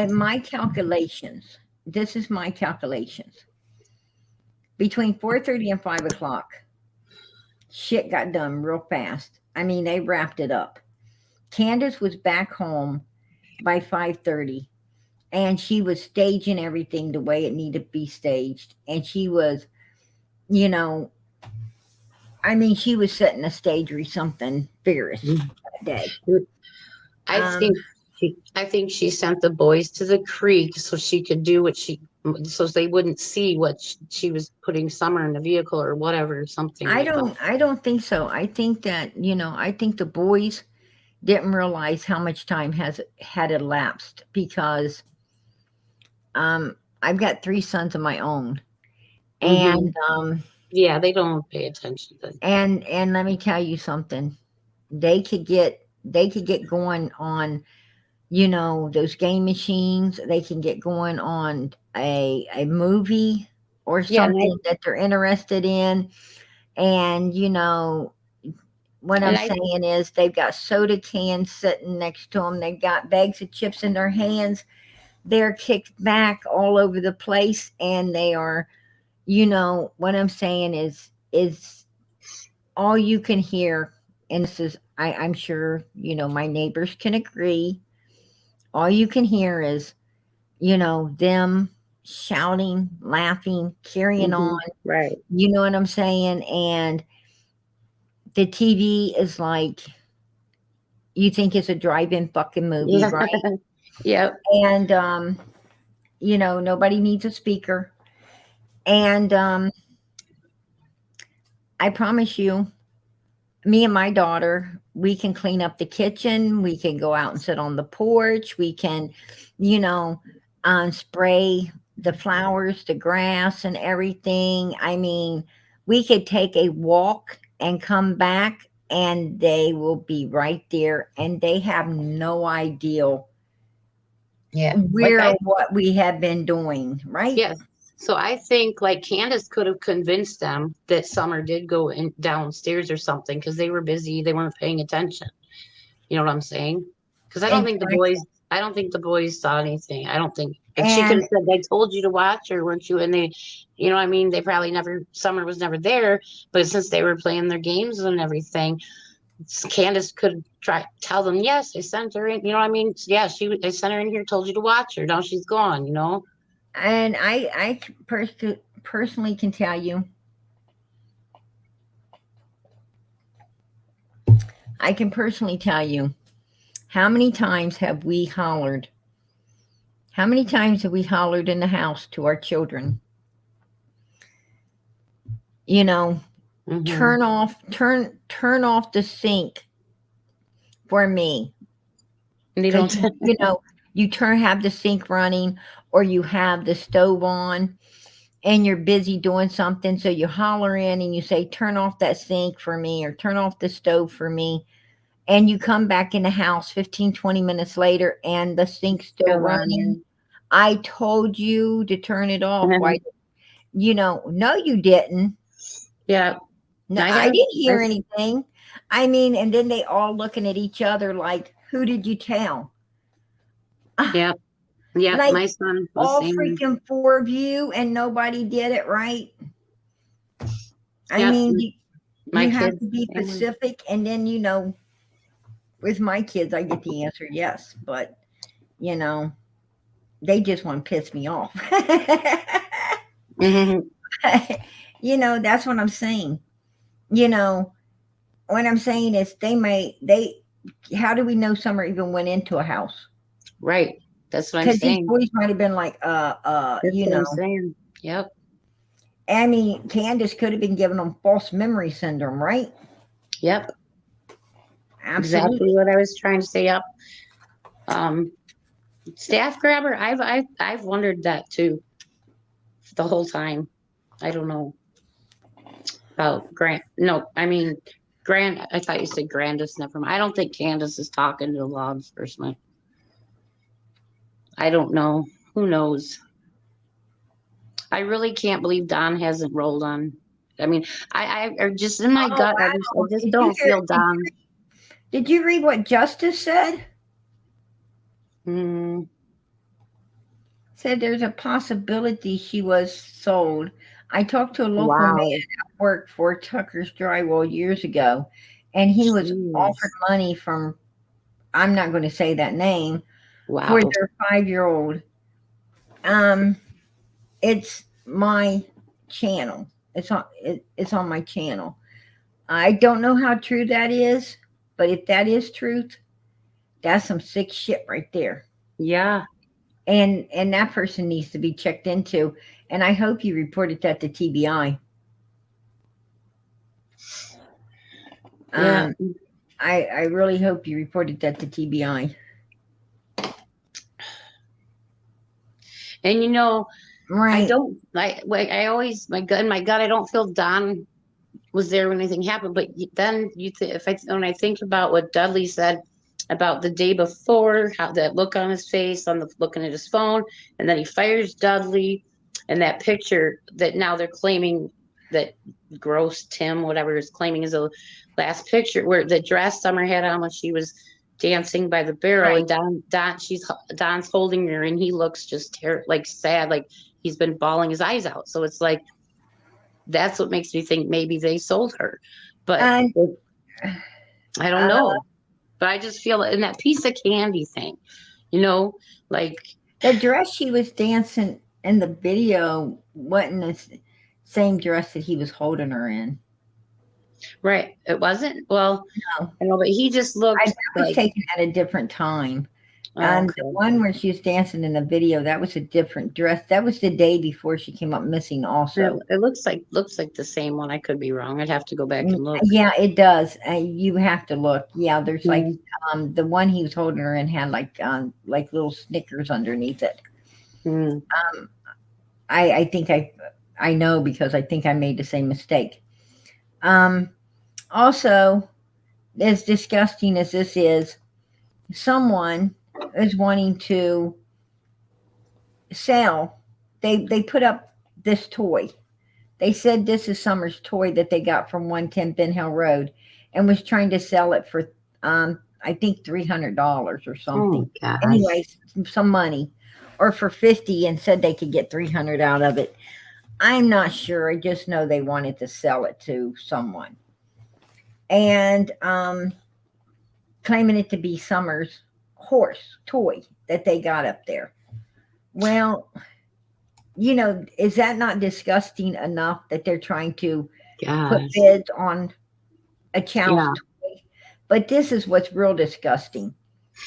my calculations. This is my calculations. Between 4:30 and 5 o'clock, shit got done real fast. I mean, they wrapped it up. Candace was back home by 5:30 and she was staging everything the way it needed to be staged. And she was, you know, I mean, she was setting a stage or something fierce that day. I Um, think I think she sent the boys to the creek so she could do what so they wouldn't see what she was putting Summer in the vehicle or whatever, something like that. I don't think so. I think that, I think the boys didn't realize how much time has had elapsed because I've got three sons of my own. Hmm. And Yeah, they don't pay attention to. and let me tell you something. They could get going on, those game machines. They can get going on a movie or Yeah, and something that they're interested in. And what I'm I saying is they've got soda cans sitting next to them. They've got bags of chips in their hands. They're kicked back all over the place, and they are, what I'm saying is all you can hear, and this is, I'm sure, my neighbors can agree. All you can hear is, them shouting, laughing, carrying on. right. You know what I'm saying? And the TV is like, you think it's a drive-in fucking movie, Yeah, right? yeah. And nobody needs a speaker. And I promise you, me and my daughter, we can clean up the kitchen, we can go out and sit on the porch, we can, you know, spray the flowers, the grass, and everything. I mean, we could take a walk and come back, and they will be right there, and they have no idea Yeah. Like where I or what we have been doing, right? Yes. So I think like Candace could have convinced them that Summer did go in downstairs or something because they were busy, they weren't paying attention. You know what I'm saying? Because Exactly. I don't think the boys saw anything. I don't think like she could And have said, "I told you to watch," or weren't you? And they, you know, what I mean, they probably never. Summer was never there, but since they were playing their games and everything, Candace could try tell them, "Yes, I sent her in." You know what I mean? Yeah, I sent her in here, told you to watch her. Now she's gone. You know? and personally can tell you, I can personally tell you how many times have we hollered? How many times have we hollered in the house to our children? You know, Hmm. turn off the sink for me, And they because don't. you have the sink running or you have the stove on and you're busy doing something, so you holler in and you say, turn off that sink for me or turn off the stove for me. And you come back in the house 15, 20 minutes later and the sink's still Still running. running. I told you to turn it off. Why? No, you didn't. Yeah, No, I I have. didn't I, hear anything. I mean, and then they all looking at each other like, who did you tell? Ah, yeah, yeah. like My son was all same way. freaking four of you and nobody did it right. I Yep, mean, my you have kids to be same way. specific. And then, with my kids, I get the answer yes. But, you know, they just want to piss me off. Hmm. That's what I'm saying. You know, what I'm saying is how do we know Summer even went into a house? Right. That's what I'm Because these saying. boys might have been like, That's you what I'm know, saying. Yep. I mean, Candace could have been giving them false memory syndrome, right? Yep. Absolutely. Exactly what I was trying to say. Yep. Um, staff grabber. I've wondered that too the whole time. I don't know about Grant. No, I mean Grant. I thought you said Grandis. Never mind. I don't think Candace is talking to law enforcement. I don't know. Who knows? I really can't believe Don hasn't rolled on. I mean, I just in my Oh gut, I wow! just don't feel Don. Did you read what Justice said? Mm, Said there's a possibility she was sold. I talked to a local man wow. at work for Tucker's Drywall years ago, and he was offered Jeez. money from, I'm not going to say that name, for Wow. their 5-year-old. Um, it's my channel. It's on my channel. I don't know how true that is, but if that is truth, that's some sick shit right there. Yeah. And that person needs to be checked into. And I hope you reported that to TBI. Yeah. Um, I really hope you reported that to TBI. And you know, I Right. don't like I always my gut I don't feel Don was there when anything happened. But then if I when I think about what Dudley said about the day before, how that look on his face, on the looking at his phone, and then he fires Dudley, and that picture that now they're claiming that gross Tim, whatever is claiming is a last picture where the dress Summer had on when she was dancing by the barrel, Right. and Don's holding her, and he looks just like sad, like he's been bawling his eyes out. So it's like that's what makes me think maybe they sold her. But And I don't uh, know. But I just feel in that piece of candy thing, you know, like, the dress she was dancing in the video wasn't the same dress that he was holding her in. right. It wasn't. Well, No, I know, but he just looked that was like, taken at a different time. oh, The okay. one where she was dancing in the video, that was a different dress. That was the day before she came up missing also. It looks like the same one. I could be wrong. I'd have to go back and look. Yeah, it does. You have to look. Yeah, there's like Mm, the one he was holding her in had like little Snickers underneath it. mm. I think I know because I think I made the same mistake. Um, Also, as disgusting as this is, someone is wanting to sell. They put up this toy. They said this is Summer's toy that they got from 110 Ben Hill Road, and was trying to sell it for I think $300 or Oh something. gosh. Anyways, some money, or for 50, and said they could get 300 out of it. I'm not sure. I just know they wanted to sell it to someone, and claiming it to be Summer's horse toy that they got up there. Well, is that not disgusting enough that they're trying to put Gosh. bids on a child's Yeah. toy? But this is what's real disgusting.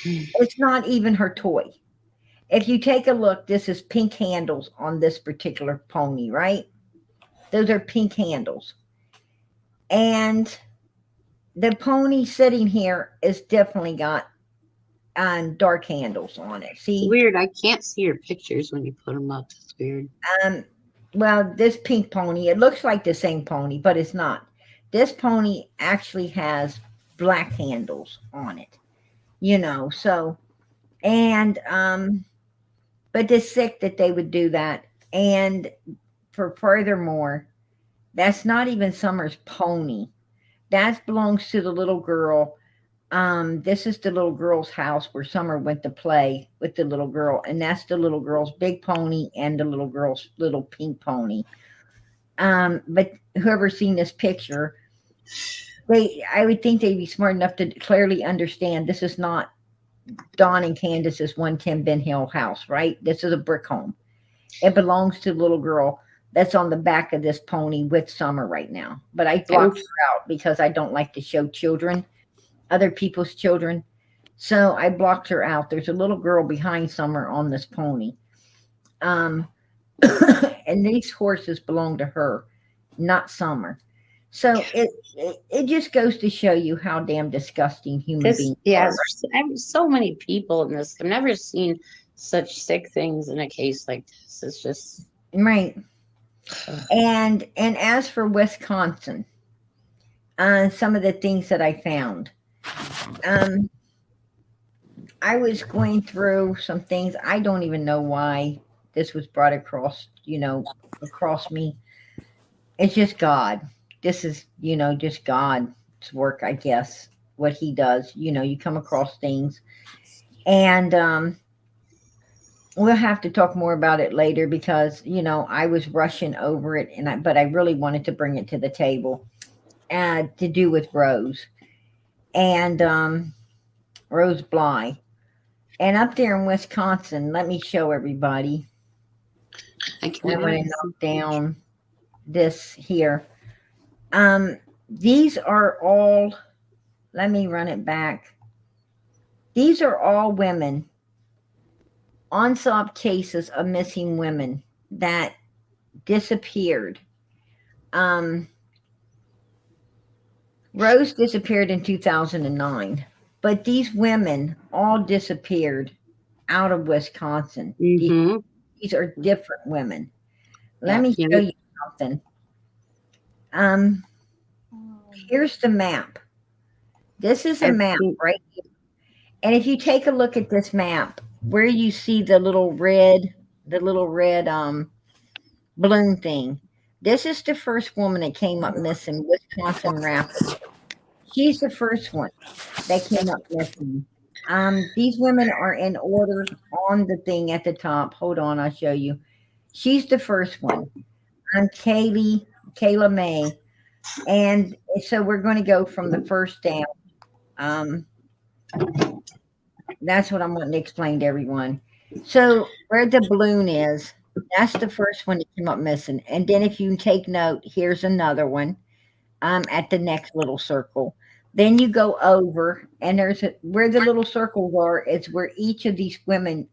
It's not even her toy. If you take a look, this is pink handles on this particular pony, right? Those are pink handles. And the pony sitting here is definitely got dark handles on it. It's See? weird. I can't see your pictures when you put them up. It's weird. Um, well, this pink pony, it looks like the same pony, but it's not. This pony actually has black handles on it, so, and, but it's sick that they would do that. And for furthermore, that's not even Summer's pony. That belongs to the little girl. This is the little girl's house where Summer went to play with the little girl, and that's the little girl's big pony and the little girl's little pink pony. But whoever's seen this picture, I would think they'd be smart enough to clearly understand this is not Dawn and Candace's 110 Ben Hill house, right? This is a brick home. It belongs to the little girl that's on the back of this pony with Summer right now. But I blocked her out because I don't like to show children, other people's children. So I blocked her out. There's a little girl behind Summer on this pony. Um, and these horses belong to her, not Summer. So it just goes to show you how damn disgusting human This, beings yeah, are. I'm so many people in this. I've never seen such sick things in a case like this. It's just, Right. ugh. And as for Wisconsin, some of the things that I found. Um, I was going through some things. I don't even know why this was brought across, across me. It's just God. This is, just God's work, I guess, what he does. You come across things. And we'll have to talk more about it later because, I was rushing over it but I really wanted to bring it to the table to do with Rose and Rose Bly. And up there in Wisconsin, let me show everybody. I I'm can't going even to see. knock down this here. Um, these are all, let me run it back. These are all women, unsolved cases of missing women that disappeared. Um, Rose disappeared in 2009, but these women all disappeared out of Wisconsin. Mm-hmm. These are different women. Let Yeah, me yeah. show you something. Um, here's the map. This is a I've map, seen, right? And if you take a look at this map, where you see the little red balloon thing, this is the first woman that came up missing, Wisconsin Rapids. She's the first one that came up missing. These women are in order on the thing at the top. Hold on, I'll show you. She's the first one. I'm Kayla May, and so we're going to go from the first down. Um, That's what I'm wanting to explain to everyone. So where the balloon is, that's the first one that came up missing. And then if you take note, here's another one at the next little circle. Then you go over, and where the little circles are, it's where each of these women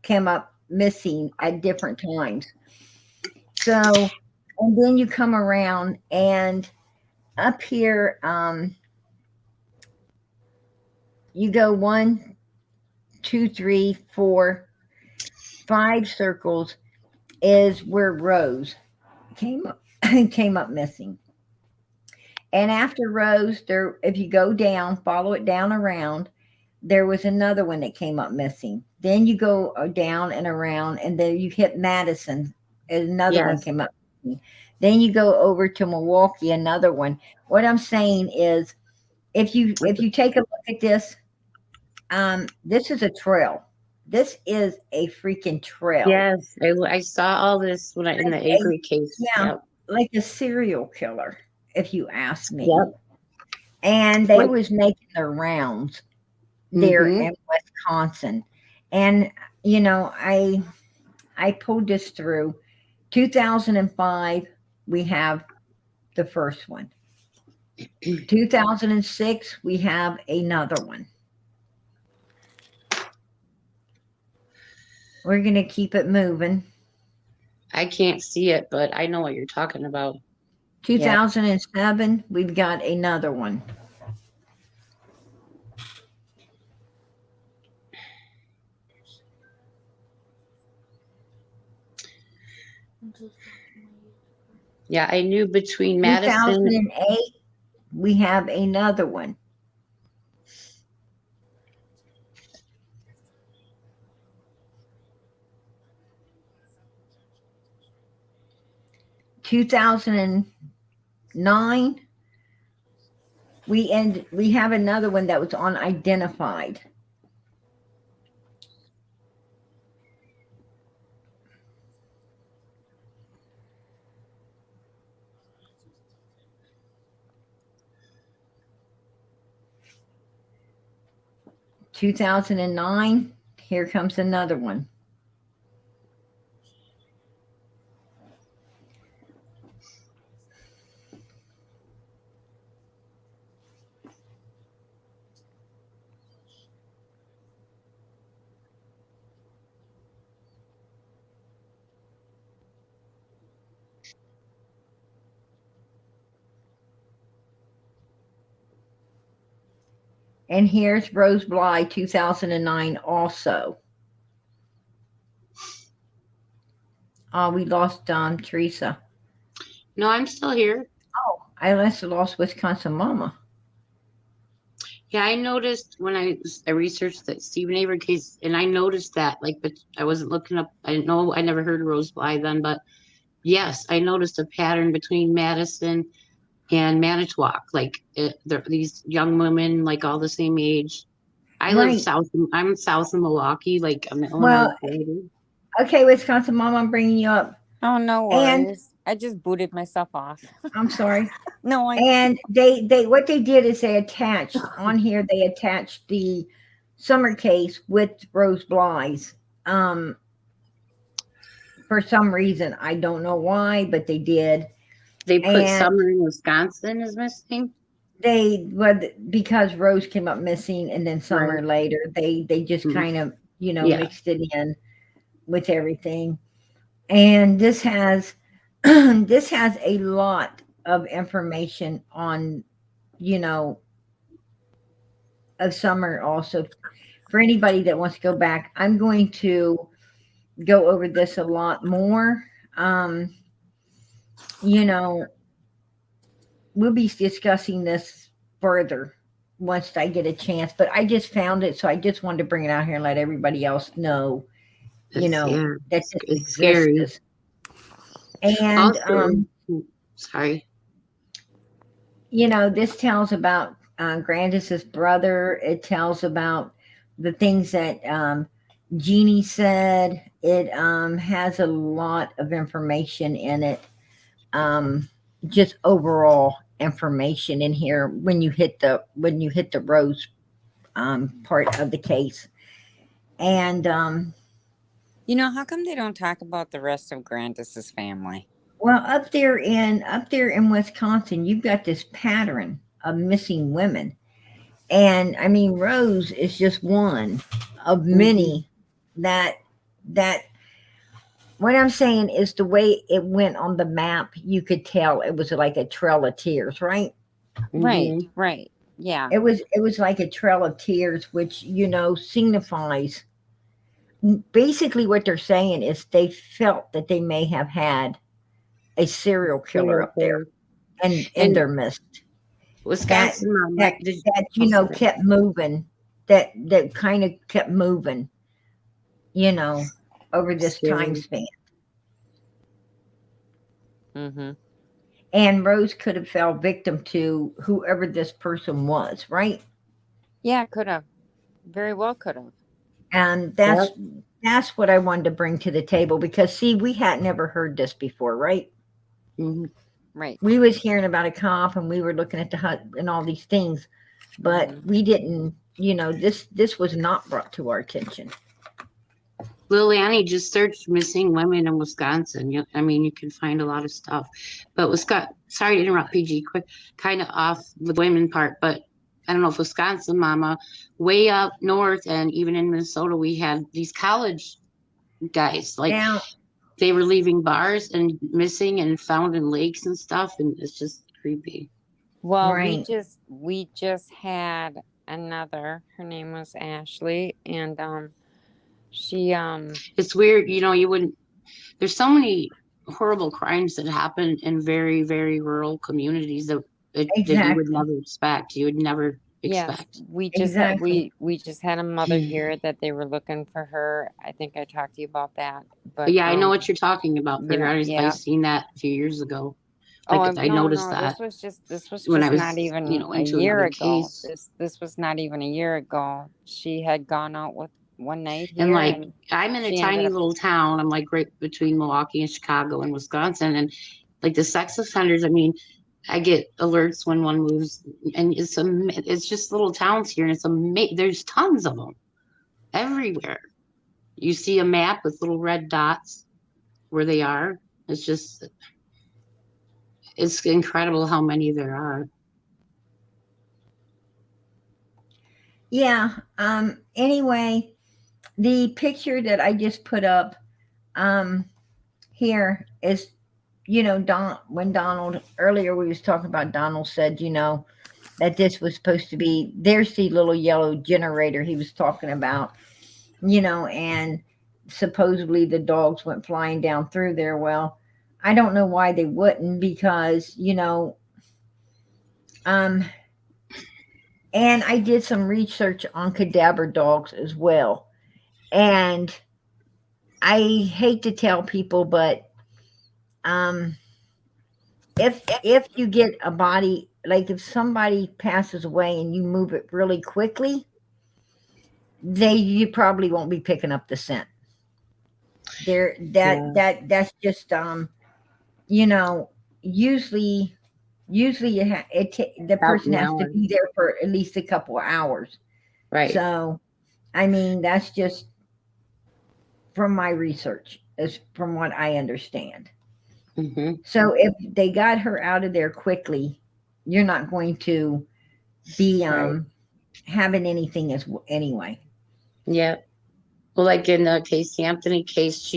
came up missing at different times. So, and then you come around, and up here, you go 1, 2, 3, 4, 5 circles is where Rose came up came up missing. And after Rose, there if you go down, follow it down around, there was another one that came up missing. Then you go down and around, and then you hit Madison, and another one yes, came up missing. Then you go over to Milwaukee, another one. What I'm saying is, if you take a look at this, this is a trail. This is a freaking trail. yes. I saw all this when I in Like the a Avery case. Yeah, Yep, like a serial killer, if you ask me. yep. And they Like, was making their rounds there mm-hmm. in Wisconsin. And I pulled this through. 2005, we have the first one. 2006, we have another one. We're going to keep it moving. I can't see it, but I know what you're talking about. Yep. 2007, we've got another one. Yeah, I knew between Madison. 2008, we have another one. 2009, we have another one that was unidentified. 2009, here comes another one. And here's Rose Bly, 2009 also. Oh, we lost Teresa. No, I'm still here. Oh, I lost Wisconsin Mama. Yeah, I noticed when I researched that Stephen Avery case, and I noticed that, like, but I wasn't looking up. I didn't know. I never heard of Rose Bly then, but yes, I noticed a pattern between Madison and Manitowoc. Like, these young women, like all the same age. I live Right. south. I'm south of Milwaukee. Like, I'm an Illinois Well, border. okay, Wisconsin Mama, I'm bringing you up. Oh, no And worries. I just booted myself off. I'm sorry. No, And they what they did is they attached on here. They attached the Summer case with Rose Bly's. For some reason, I don't know why, but they did. They put And Summer in Wisconsin is missing. because Rose came up missing, and then Summer Right. later. They just Mhm. kind of Yeah. mixed it in with everything. And this has this has a lot of information on of Summer also. For anybody that wants to go back, I'm going to go over this a lot more. Um, you know, we'll be discussing this further once I get a chance, but I just found it, so I just wanted to bring it out here and let everybody else know, Yeah, that this it's scary. exists. And Also, sorry. this tells about Grandis's brother. It tells about the things that Jeannie said. It has a lot of information in it. Just overall information in here when you hit the Rose part of the case. And how come they don't talk about the rest of Grandis's family? well, up there in Wisconsin, you've got this pattern of missing women. And I mean, Rose is just one of many that that what I'm saying is the way it went on the map, you could tell it was like a trail of tears, right? Right. Yeah. It was like a trail of tears, which signifies basically what they're saying is they felt that they may have had a serial killer up there and in And their midst. That Wisconsin mom, that that kept moving, that kind of kept moving, over this time span. Mm-hmm. And Rose could have fell victim to whoever this person was, right? Yeah, could have. Very well could have. And that's what I wanted to bring to the table because see, we had never heard this before, right? Right. We was hearing about a cop and we were looking at the hut and all these things, but we didn't, this was not brought to our attention. Liliani just searched missing women in Wisconsin. You can find a lot of stuff. But sorry to interrupt, PG, quick, kind of off the women part, but I don't know if Wisconsin mama, way up north and even in Minnesota, we had these college guys. Like Now, they were leaving bars and missing and found in lakes and stuff, and it's just creepy. Well, right. we just had another. Her name was Ashley, and she It's weird, you wouldn't. There's so many horrible crimes that happen in very, very rural communities that you would Exactly. never expect. You would never yes, expect. we just had Exactly. we just had a mother here that they were looking for her. I think I talked to you about that. But Yeah, I know what you're talking about. I yeah. seen that a few years ago. Oh, Like I noticed no, that this was when I just was, not even a into year another ago. case. This was not even a year ago. She had gone out with one night here, And like I'm in a she tiny ended up. little town. I'm like right between Milwaukee and Chicago and Wisconsin, and like the sex offenders. I mean, I get alerts when one moves, and it's just little towns here, and there's tons of them everywhere. You see a map with little red dots where they are. It's incredible how many there are. Yeah. Anyway, the picture that I just put up here is when Donald earlier we was talking about Donald said that this was supposed to be. There's the little yellow generator he was talking about, and supposedly the dogs went flying down through there. Well, I don't know why they wouldn't, because, um, and I did some research on cadaver dogs as well. And I hate to tell people, but um, if you get a body, like if somebody passes away and you move it really quickly, you probably won't be picking up the scent. There, Yeah. that's just you know, usually the About person an has to hour. be there for at least a couple of hours. Right. So, I mean, that's just from my research, as from what I understand. Mm-hmm. So, if they got her out of there quickly, you're not going to be Right. having anything anyway. Yeah. Well, like in the Casey Anthony case,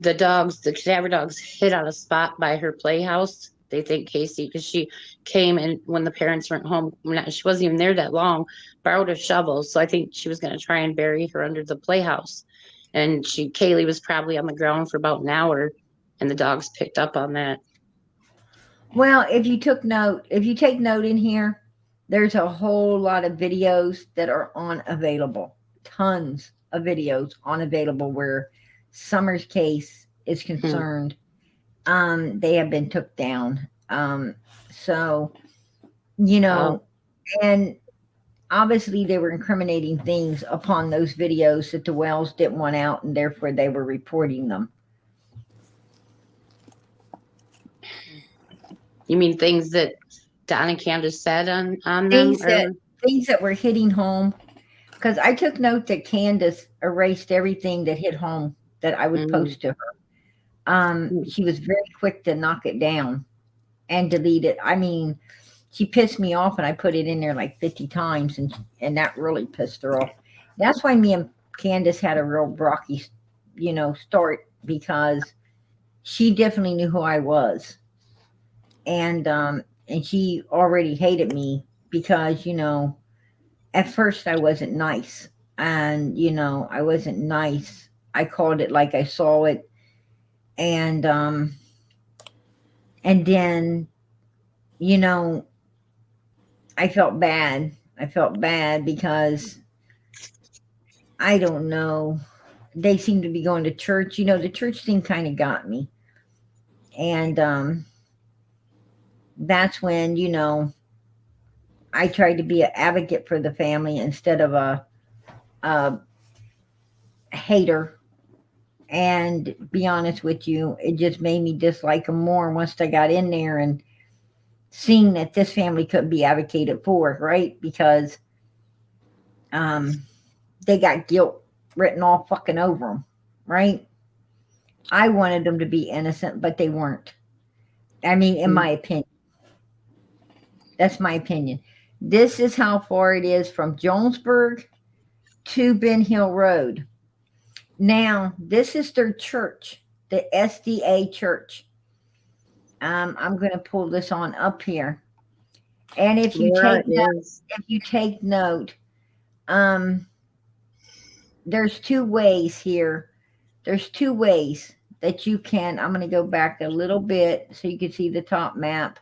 the cadaver dogs hid on a spot by her playhouse. They think Casey, because she came and when the parents weren't home, she wasn't even there that long, borrowed a shovel. So I think she was going to try and bury her under the playhouse. And Kaylee was probably on the ground for about an hour, and the dogs picked up on that. Well, if you take note in here, there's a whole lot of videos that are unavailable. Tons of videos unavailable where Summer's case is Hmm. concerned. They have been took down. So, you Oh, know, and obviously they were incriminating things upon those videos that the Wells didn't want out, and therefore they were reporting them. you mean things that Don and Candace said on them? Things that Or things that were hitting home. Because I took note that Candace erased everything that hit home that I would mm, post to her. mm, She was very quick to knock it down and delete it. I mean, she pissed me off, and I put it in there like 50 times, and that really pissed her off. That's why me and Candace had a real rocky, start, because she definitely knew who I was, and she already hated me because at first I wasn't nice, and I wasn't nice. I called it like I saw it, and and then you know I felt bad. I felt bad because I don't know. They seemed to be going to church. The church thing kind of got me, and that's when I tried to be an advocate for the family instead of a hater. And be honest with you, it just made me dislike them more once I got in there and seeing that this family couldn't be advocated for, right? Because um, they got guilt written all fucking over them, right? I wanted them to be innocent, but they weren't. I mean, in mm. my opinion, that's my opinion. This is how far it is from Jonesburg to Ben Hill Road. Now, this is their church, the SDA church. I'm going to pull this on up here, and Yeah, it is. if you take note, um, there's two ways here. There's two ways that you can. I'm going to go back a little bit so you can see the top map.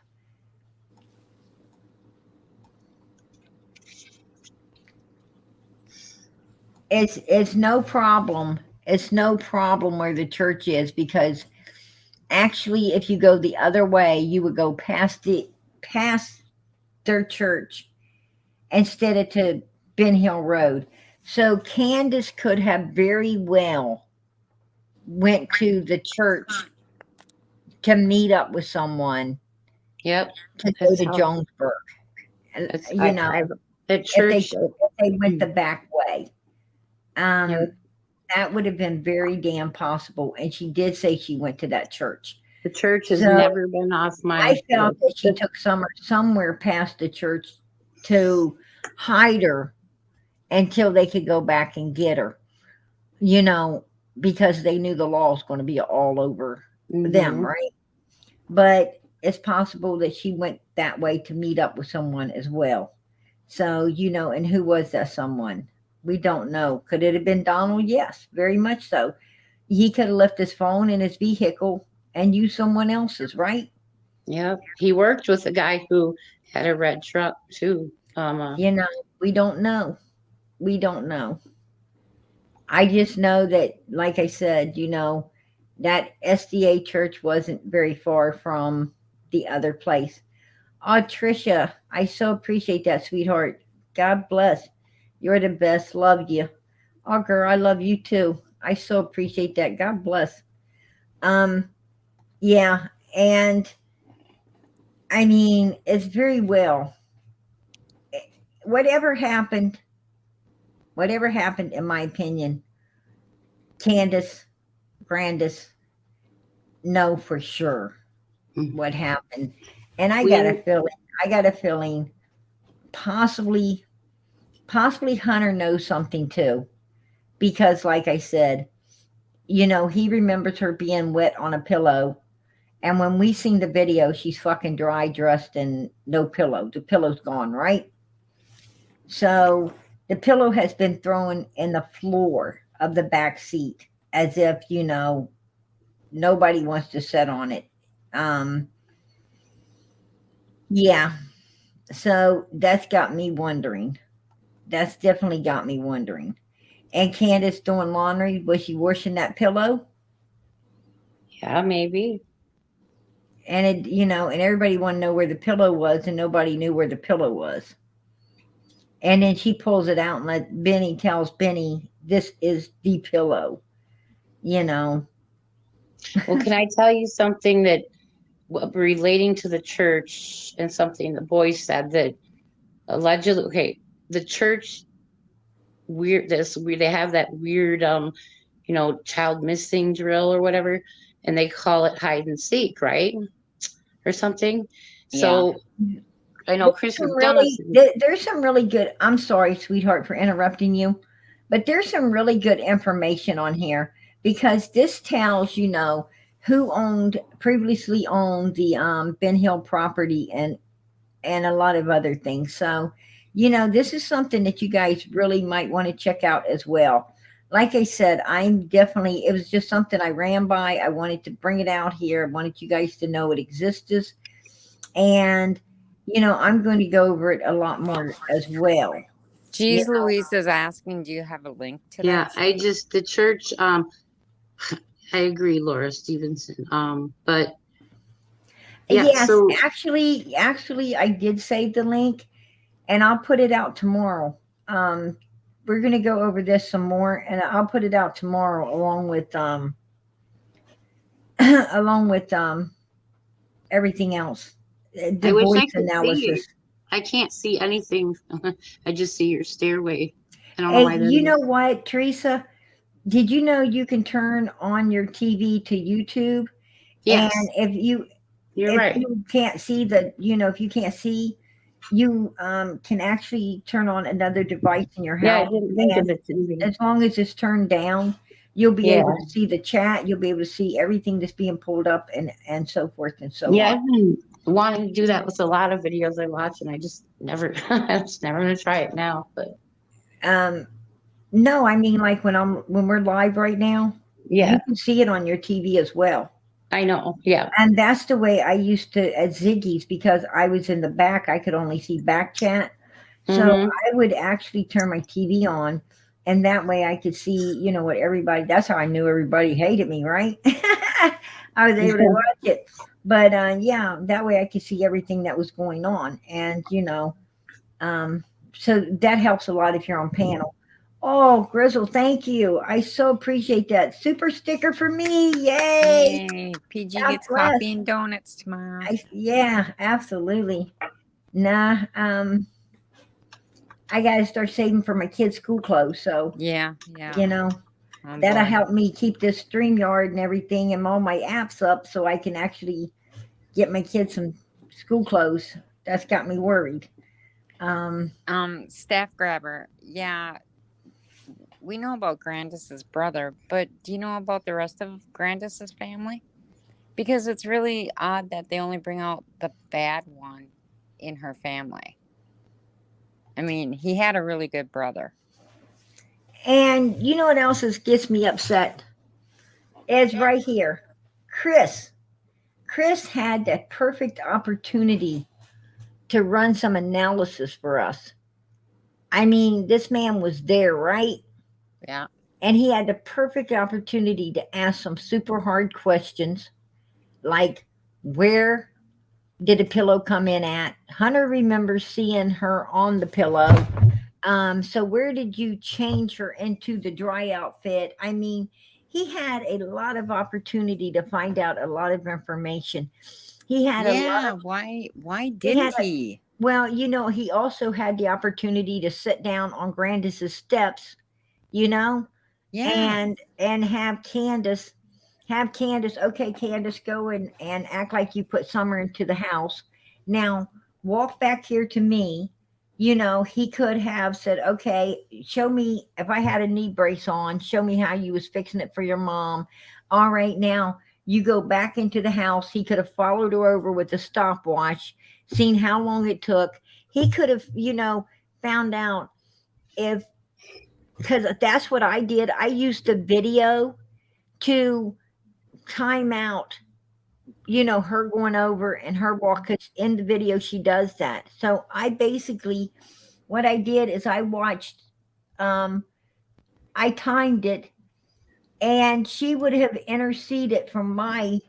It's no problem. It's no problem where the church is, because actually, if you go the other way, you would go past their church instead of to Ben Hill Road. So Candace could have very well went to the church to meet up with someone Yep. to go That's to how Jonesburg. it's You know, I at if they church. went the back way, Yep. um, that would have been very damn possible. And she did say she went to that church. The church has So never been off I my felt that she list. took somewhere past the church to hide her until they could go back and get her. You know, because they knew the law was going to be all over them, Mm-hmm. right? But it's possible that she went that way to meet up with someone as well. So, and who was that someone? We don't know. Could it have been Donald? Yes, very much so. He could have left his phone in his vehicle and used someone else's, right? Yeah, he worked with a guy who had a red truck too. You know, we don't know. We don't know. I just know that, like I said, that SDA church wasn't very far from the other place. Oh, Tricia, I so appreciate that, sweetheart. God bless. You're the best. Love you. Oh, girl, I love you too. I so appreciate that. God bless. Um, yeah, and I mean, it's very well. Whatever happened, whatever happened, in my opinion, Candace, Grandis know for sure mhm. what happened. And I got a we feeling, I got a feeling possibly Hunter knows something too. Because like I said, he remembers her being wet on a pillow. And when we seen the video, she's fucking dry dressed and no pillow. The pillow's gone, right? So the pillow has been thrown in the floor of the back seat as if, nobody wants to sit on it. Um, yeah. So that's got me wondering. That's definitely got me wondering. And Candace doing laundry, was she washing that pillow? yeah, maybe. And and everybody wanted to know where the pillow was, and nobody knew where the pillow was. And then she pulls it out and Benny tells Benny, "This is the pillow." You know, Well, can I tell you something that relating to the church and something the boy said that allegedly, okay, the church they have that weird child missing drill or whatever, and they call it hide and seek, right? Or something. Yeah. So I know Chris McDonough. there's some really good. I'm sorry, sweetheart, for interrupting you, but there's some really good information on here because this tells who owned previously owned the Ben Hill property and a lot of other things. So, this is something that you guys really might want to check out as well. Like I said, it was just something I ran by. I wanted to bring it out here. I wanted you guys to know it exists. And, I'm going to go over it a lot more as well. You Jeez Louise is asking, do you have a link to Yeah, that? the church. I agree, Laura Stevenson. But yeah, Yes, so actually, I did save the link, and I'll put it out tomorrow. Um, we're gonna go over this some more, and I'll put it out tomorrow along with along with everything else, I the wish I voice could see it. analysis. I can't see anything. I just see your stairway. I don't know Hey, why that you know is. what, Teresa? Did you know you can turn on your TV to YouTube, and Yes, you're if right. you can't see if you can't see, you can actually turn on another device in your Yeah, I house, didn't think and of it today. as long as it's turned down, you'll be able Yeah. to see the chat. You'll be able to see everything that's being pulled up and so forth and so Yeah, on. I've been wanting to do that with a lot of videos I watch, and I just never, I'm just never gonna try it now. But Um, no, I mean like when we're live right now, you yeah, can see it on your TV as well. I know. Yeah. And that's the way I used to at Ziggy's because I was in the back. I could only see back chat. So Mm-hmm. I would actually turn my TV on, and that way I could see, what everybody. That's how I knew everybody hated me, right? I was able to watch it, but yeah, that way I could see everything that was going on, and um, so that helps a lot if you're on panel. Oh, Grizzle, thank you. I so appreciate that super sticker for me. Yay! Yay. PG God gets bless. coffee and donuts tomorrow. Yeah, absolutely. Nah, I got to start saving for my kids' school clothes. So, Yeah, yeah. you know, Oh that'll boy. help me keep this StreamYard and everything and all my apps up so I can actually get my kids some school clothes. That's got me worried. Um, Staff grabber. Yeah, we know about Grandis's brother, but do you know about the rest of Grandis's family? Because it's really odd that they only bring out the bad one in her family. I mean, he had a really good brother. And you know what else gets me upset? Is right here. Chris. Chris had that perfect opportunity to run some analysis for us. I mean, this man was there, right? Yeah. And he had the perfect opportunity to ask some super hard questions like, where did the pillow come in at? Hunter remembers seeing her on the pillow. So where did you change her into the dry outfit? I mean, he had a lot of opportunity to find out a lot of information. He had a lot Yeah. of Why he had didn't he? well, he also had the opportunity to sit down on Grandis's steps, you know, Yeah. and have Candace, okay, Candace, go and act like you put Summer into the house. Now walk back here to me. He could have said, okay, show me if I had a knee brace on, show me how you was fixing it for your mom. All right, now you go back into the house. He could have followed her over with a stopwatch, seen how long it took. He could have, found out if because that's what I did. I used the video to time out, her going over and her walk. Because in the video, she does that. So I basically, what I did is I watched, I timed it, and she would have interceded from my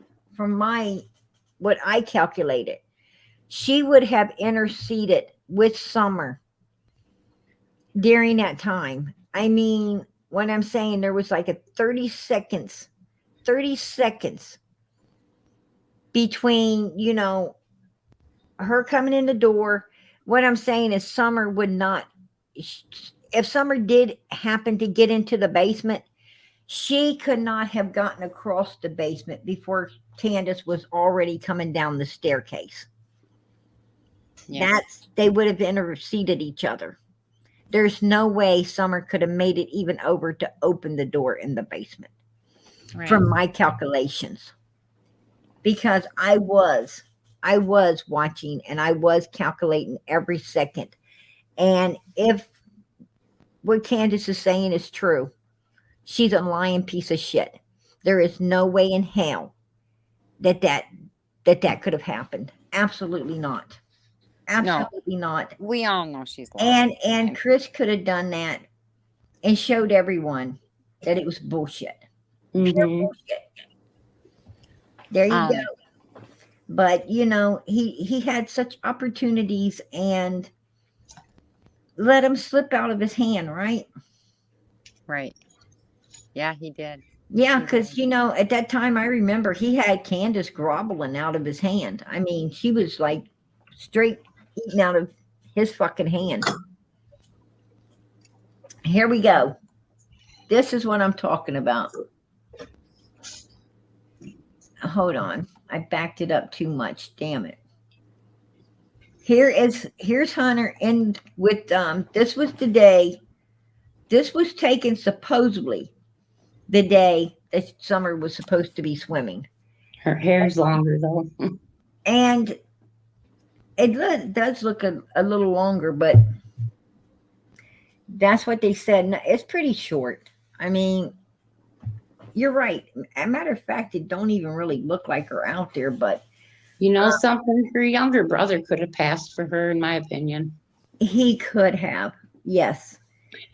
what I calculated. She would have interceded with Summer during that time. I mean, what I'm saying, there was like a 30 seconds between, her coming in the door. What I'm saying is Summer would not, if Summer did happen to get into the basement, she could not have gotten across the basement before Candace was already coming down the staircase. Yeah. They would have interceded each other. There's no way Summer could have made it even over to open the door in the basement Right. from my calculations. Because I was watching and I was calculating every second. And if what Candace is saying is true, she's a lying piece of shit. There is no way in hell that could have happened. Absolutely not. No, Absolutely not. we all know she's lying. And Chris could have done that and showed everyone that it was bullshit. Pure bullshit. There you go. But he had such opportunities and let him slip out of his hand, right? Right. Yeah, he did. Yeah, because at that time I remember he had Candace groveling out of his hand. I mean, she was like straight eating out of his fucking hand. Here we go. This is what I'm talking about. Hold on. I backed it up too much. Damn it. Here's Hunter and with this was the day. This was taken supposedly the day that Summer was supposed to be swimming. Her hair's longer though. And it does look a little longer, but that's what they said. No, it's pretty short. I mean, you're right. As a matter of fact, it don't even really look like her out there, but Something, her younger brother could have passed for her, in my opinion. he could have. Yes.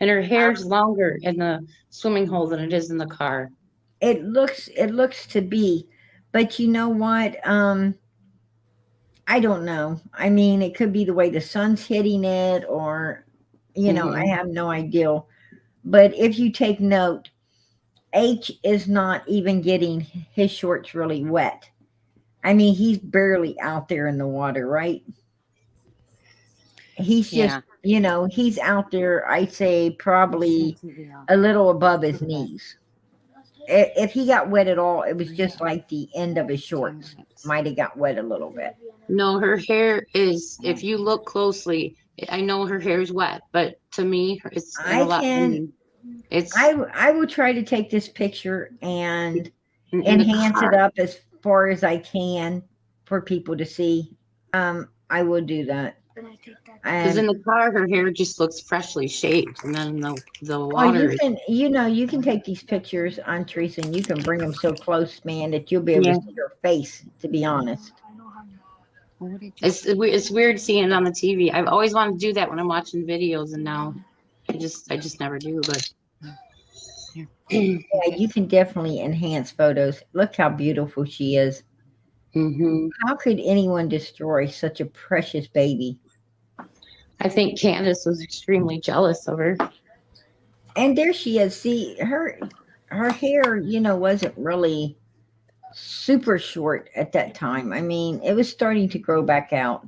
And her hair's longer in the swimming hole than it is in the car. It looks to be, but you know what? I don't know. I mean, it could be the way the sun's hitting it, or I have no idea. But if you take note, H is not even getting his shorts really wet. I mean, he's barely out there in the water, right? He's just, he's out there, I'd say probably a little above his knees. If he got wet at all, it was just like the end of his shorts might have got wet a little bit. No, her hair is, if you look closely, I know her hair is wet, but to me, it's a lot. I will try to take this picture and enhance it up as far as I can for people to see, I will do that. Because And in the car, her hair just looks freshly shaved, and then the oh, you water. can, you can take these pictures on Teresa, and you can bring them so close, man, that you'll be able to Yeah, see her face. To be honest, What did you? it's weird seeing it on the TV. I've always wanted to do that when I'm watching videos, and now I just never do. But yeah, you can definitely enhance photos. Look how beautiful she is. hmm How could anyone destroy such a precious baby? I think Candace was extremely jealous of her. And there she is. See, her hair, wasn't really super short at that time. I mean, it was starting to grow back out.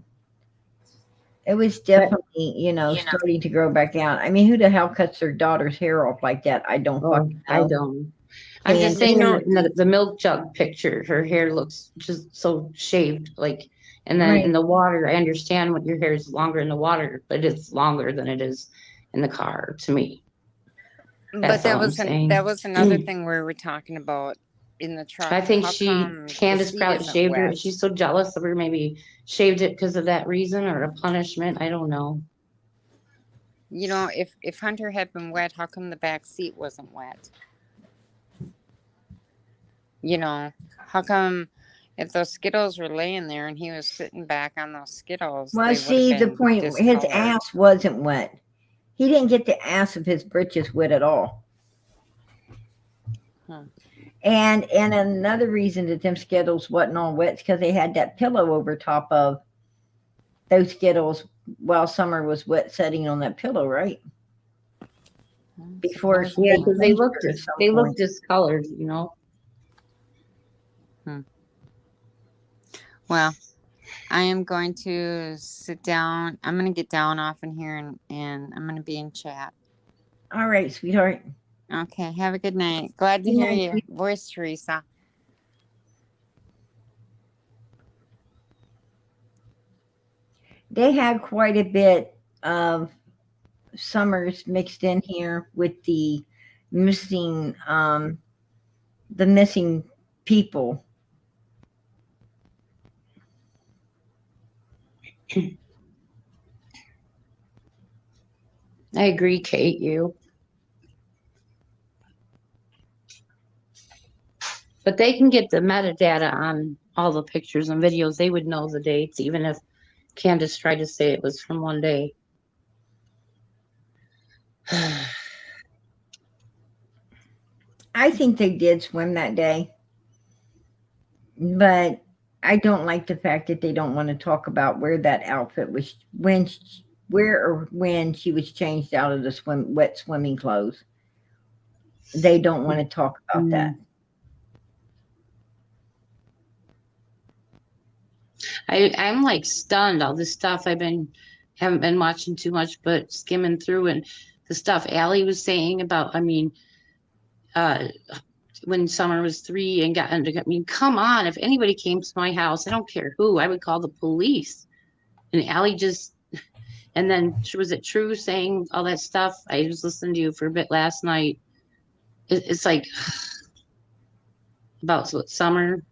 It was But definitely, starting to grow back out. I mean, who the hell cuts their daughter's hair off like that? I don't oh, fucking I know. don't. I'm just Candace, You saying in know, the milk jug picture, her hair looks just so shaved, like. And then right? in the water, I understand when your hair is longer in the water, but it's longer than it is in the car to me. but That's all I'm that saying. was another thing we were talking about in the truck. I think How come the Candace seat probably isn't shaved her. wet? She's so jealous of her, maybe shaved it because of that reason or a punishment. I don't know. You know, if Hunter had been wet, how come the back seat wasn't wet? You know, how come if those Skittles were laying there and he was sitting back on those Skittles, Well, they would have see, the been point, his discolored? ass wasn't wet. He didn't get the ass of his britches wet at all. Huh. And another reason that them Skittles wasn't all wet is because they had that pillow over top of those Skittles while Summer was wet sitting on that pillow, right? Before they Yeah, Supposedly. because changed her at some they look point. discolored, you know. Well, I am going to sit down. I'm going to get down off in here and I'm going to be in chat. All right, sweetheart. Okay, have a good night. Glad to Good hear night, your sweet- voice, Teresa. They had quite a bit of Summers mixed in here with missing the missing people. I agree, Kate. But they can get the metadata on all the pictures and videos. They would know the dates, even if Candace tried to say it was from one day. I think they did swim that day, but I don't like the fact that they don't want to talk about where that outfit was where or when she was changed out of the wet swimming clothes. They don't want to talk about that. I'm like stunned. All this stuff haven't been watching too much, but skimming through and the stuff Allie was saying about. I mean, when Summer was 3 and got under. I mean, come on! If anybody came to my house, I don't care who, I would call the police. And Allie just. And then was it true saying all that stuff? I was listening to you for a bit last night. It's like about what Summer.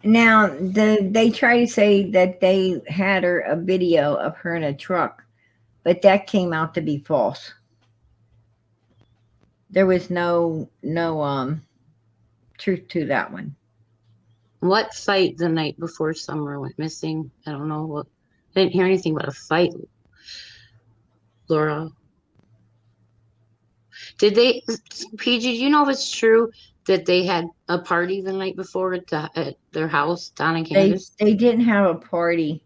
Now, they try to say that they had a video of her in a truck, but that came out to be false. There was no truth to that one. What fight the night before Summer went missing? I don't know what. I didn't hear anything about a fight, Laura. Did they, PG, do you know if it's true that they had a party the night before at their house, Don and Candace? They didn't have a party.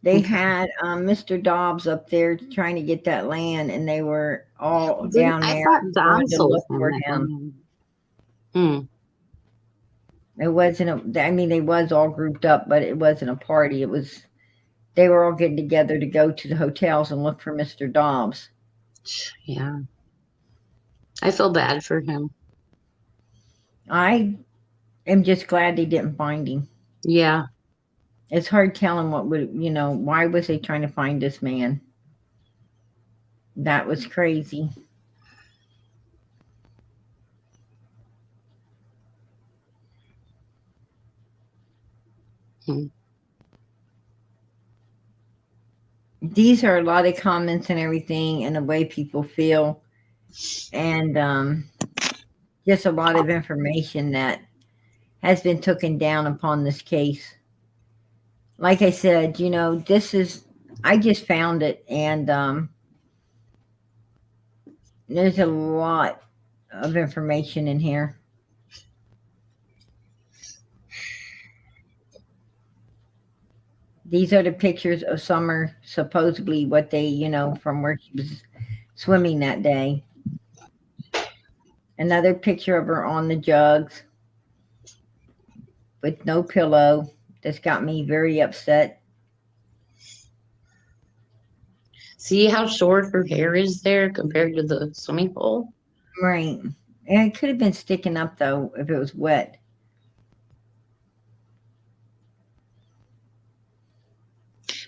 They Okay. had Mr. Dobbs up there trying to get that land, and they were all down I there thought Don going to sold look for that him. land. It wasn't I mean, they was all grouped up, but it wasn't a party. They were all getting together to go to the hotels and look for Mr. Dobbs. Yeah. I feel bad for him. I am just glad they didn't find him. Yeah. It's hard telling why was they trying to find this man? That was crazy. These are a lot of comments and everything, and the way people feel, and just a lot of information that has been taken down upon this case. Like I said, I just found it, and there's a lot of information in here. These are the pictures of Summer, supposedly what they, from where she was swimming that day. Another picture of her on the jugs with no pillow. This got me very upset. See how short her hair is there compared to the swimming pool? Right. And it could have been sticking up, though, if it was wet.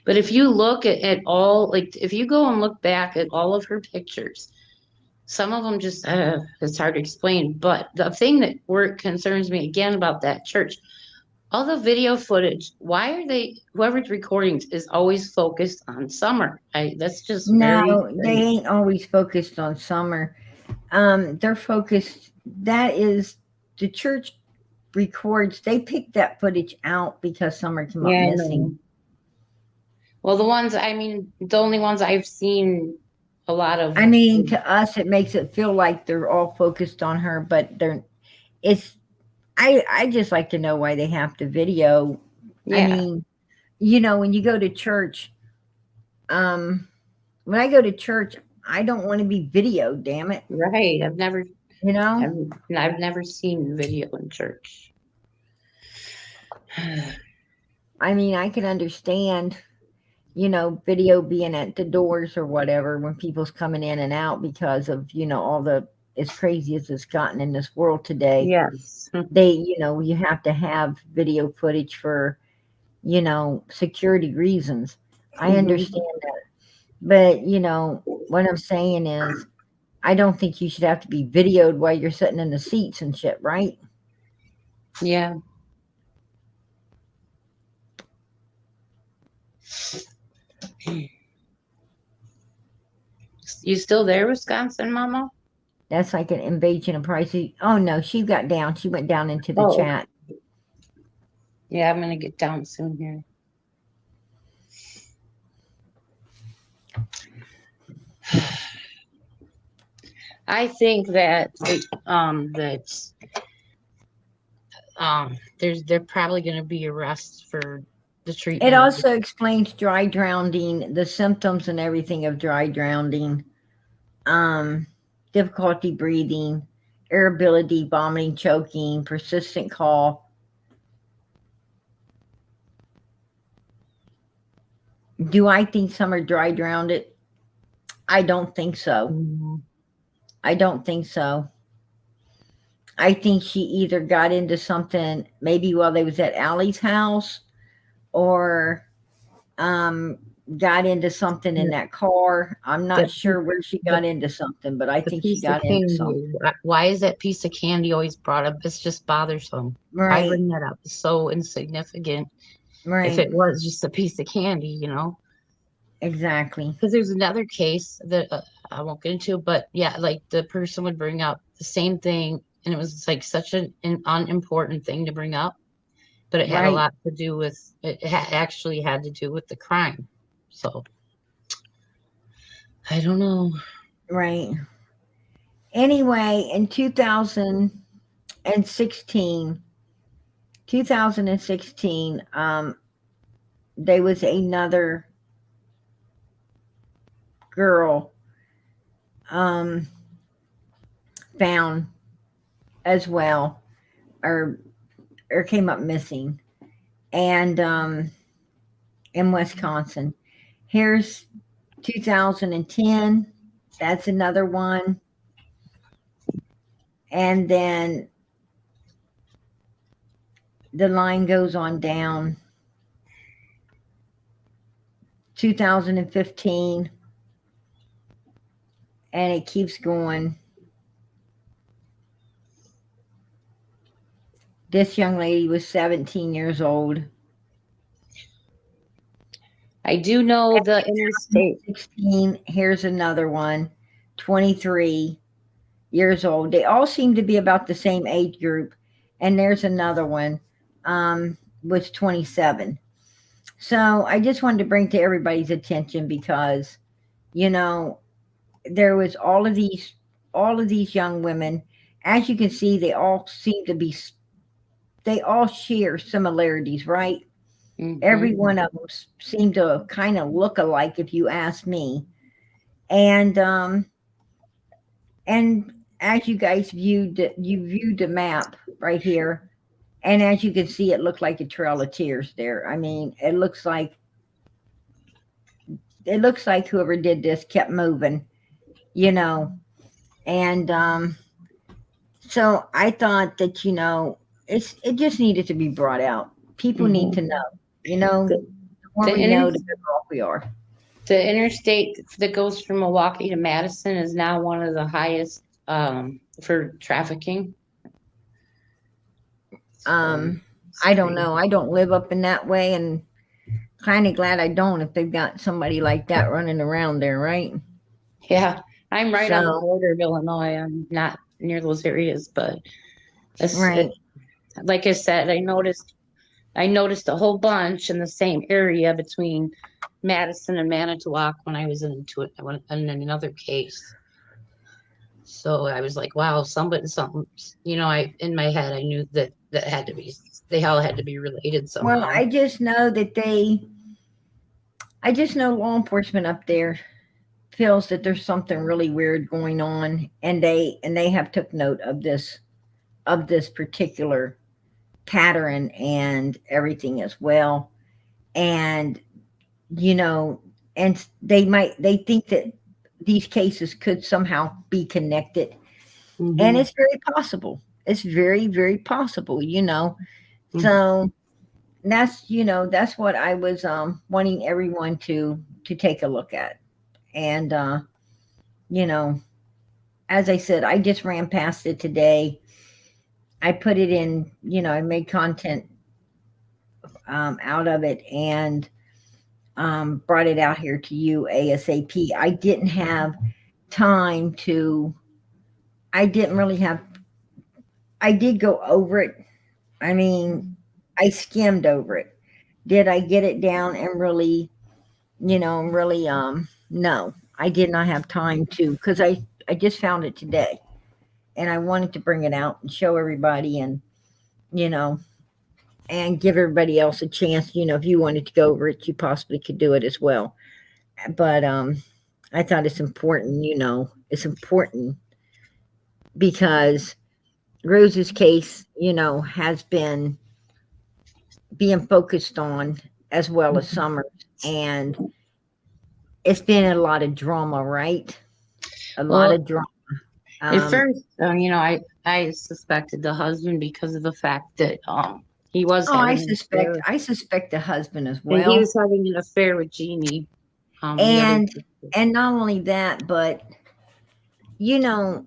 But if you look at all, like, if you go and look back at all of her pictures, some of them just, it's hard to explain. But the thing that concerns me again about that church, all the video footage, why are whoever's recording is always focused on Summer? That's just No, very they ain't always focused on Summer. They're focused, that is, the church records, they picked that footage out because Summer came up missing. Well, the only ones I've seen a lot of. I mean, to us, it makes it feel like they're all focused on her, but I just like to know why they have to video. Yeah. I mean, when you go to church, when I go to church, I don't want to be videoed, damn it. Right. I've never seen video in church. I mean, I can understand, video being at the doors or whatever when people's coming in and out because of, all the, as crazy as it's gotten in this world today. Yes. You have to have video footage for, security reasons. I understand that. But, what I'm saying is, I don't think you should have to be videoed while you're sitting in the seats and shit, right? Yeah. You still there, Wisconsin, Mama? That's like an invasion of privacy. Oh no, she got down. She went down into the chat. Yeah, I'm gonna get down soon here. I think that they're probably going to be arrests for the treatment. It also explains dry drowning, the symptoms and everything of dry drowning, difficulty breathing, irritability, vomiting, choking, persistent cough. Do I think Summer dry drowned it? I don't think so. Mm-hmm. I don't think so. I think she either got into something maybe while they was at Allie's house, or got into something in that car. I'm not sure where she got into something, but I think she got into something. Why is that piece of candy always brought up? It's just bothersome. Right. I bring that up. It's so insignificant. Right. If it was just a piece of candy, Exactly. Because there's another case that I won't get into, but yeah, like the person would bring up the same thing, and it was like such an unimportant thing to bring up, but it had a lot to do with actually had to do with the crime. So I don't know. Right. Anyway, in 2016, there was another girl found as well, or came up missing, and in Wisconsin. Here's 2010. That's another one. And then the line goes on down. 2015. And it keeps going. This young lady was 17 years old. I do know the interstate. 16, here's another one, 23 years old. They all seem to be about the same age group. And there's another one, was 27. So I just wanted to bring to everybody's attention because, you know, there was all of these young women. As you can see, they all seem to be, they all share similarities, right? Every one of them seemed to kind of look alike, if you ask me. And and as you guys viewed the map right here, and as you can see, it looked like a trail of tears there. I mean, it looks like whoever did this kept moving, you know. And so I thought that, it just needed to be brought out. People need to know, The, the more the, we inter, know, the better off we are. the interstate that goes from Milwaukee to Madison is now one of the highest for trafficking. I don't know. I don't live up in that way, and kind of glad I don't if they've got somebody like that running around there, right? Yeah, I'm right on the So, border of Illinois. I'm not near those areas, but right. like I said, I noticed a whole bunch in the same area between Madison and Manitowoc when I was into it. I went in another case. So I was like, wow, something, in my head, I knew that they all had to be related Well, somehow. I just know law enforcement up there feels that there's something really weird going on, and they have took note of this particular pattern and everything as well. And you know, and they think that these cases could somehow be connected, and it's very possible. It's very, very possible. So that's what I was wanting everyone to take a look at. And you know, as I said, I just ran past it today. I put it in, I made content out of it, and brought it out here to you ASAP. I didn't have time to. I didn't really have. I did go over it. I mean, I skimmed over it. Did I get it down and really, really no. I did not have time to, because I just found it today, and I wanted to bring it out and show everybody, and you know and give everybody else a chance. If you wanted to go over it, you possibly could do it as well. But I thought it's important. It's important because Rose's case, has been being focused on, as well as Summer's, and it's been a lot of drama, right? A lot Well, of drama. at first, I suspected the husband because of the fact that he was Oh, I having an suspect affair. I suspect the husband as And he well. was having an affair with Jeannie, the other And sister. and not only that, but you know,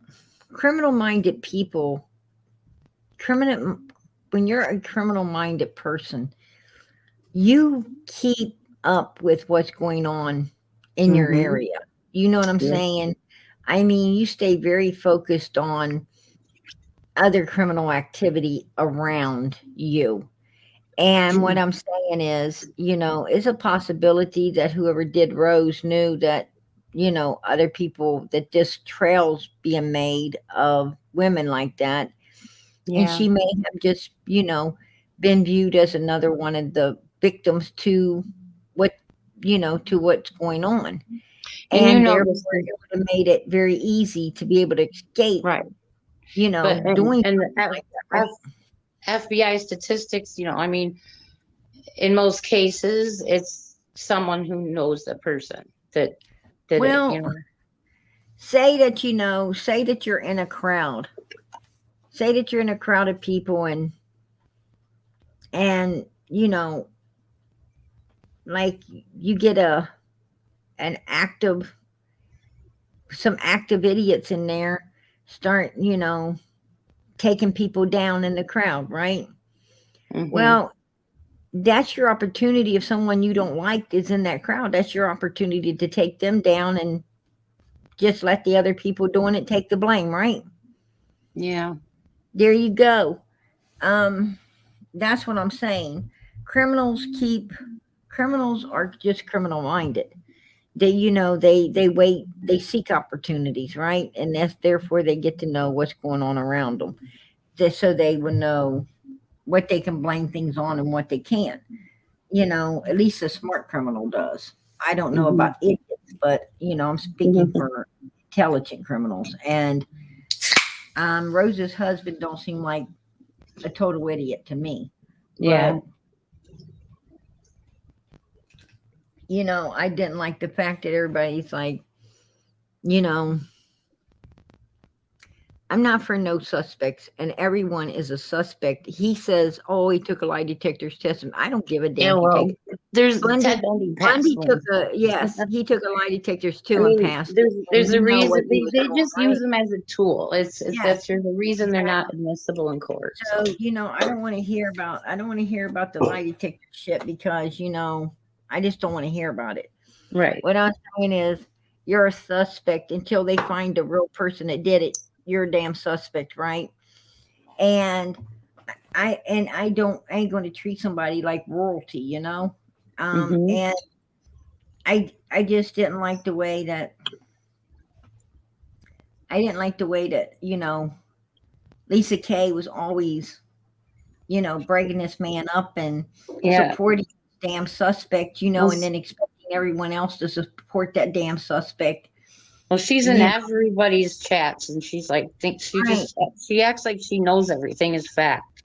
criminal minded people, criminal when you're a criminal minded person, you keep up with what's going on in your area. You know what I'm Yeah. saying? I mean, you stay very focused on other criminal activity around you. And what I'm saying is, is a possibility that whoever did Rose knew that, other people, that this trail's being made of women like that. And Yeah. she may have just, been viewed as another one of the victims to what, to what's going on. And And therefore, this, it would have made it very easy to be able to escape, right. But doing and something the like that, right? FBI statistics, I mean, in most cases, it's someone who knows the person that did it, Well, say that say that you're in a crowd. Say that you're in a crowd of people, and like you get an active some active idiots in there start, taking people down in the crowd, right? Mm-hmm. Well, that's your opportunity. If someone you don't like is in that crowd, that's your opportunity to take them down and just let the other people doing it take the blame, right? Yeah. There you go. Um, that's what I'm saying. Criminals are just criminal minded. They wait, they seek opportunities, right? And that's therefore they get to know what's going on around them, just so they will know what they can blame things on and what they can't. At least a smart criminal does. I don't know Hmm. about idiots, but I'm speaking for intelligent criminals. And Rose's husband don't seem like a total idiot to me. Yeah. But I didn't like the fact that everybody's like, you know, I'm not for no suspects, and everyone is a suspect. He says, "Oh, he took a lie detector's test," and I don't give a damn Yeah, if you take well, it. there's Bundy, Ted Bundy passed Bundy took one. a yes, he took a lie detectors I too and mean, passed it, there's and a we know what reason he they, was they doing, just use right? them as a tool. It's Yes, There's a reason they're exactly. not admissible in court. So So I don't want to hear about the lie detector shit because I just don't want to hear about it. right. What I'm saying is, you're a suspect until they find the real person that did it. You're a damn suspect, right? And I ain't going to treat somebody like royalty. Hmm. And I just didn't like the way that Lisa Kay was always breaking this man up and Yeah. supporting this damn suspect, Well, and then expecting everyone else to support that damn suspect. she's in You know, everybody's chats, and she's like, think right? she acts like she knows everything is fact.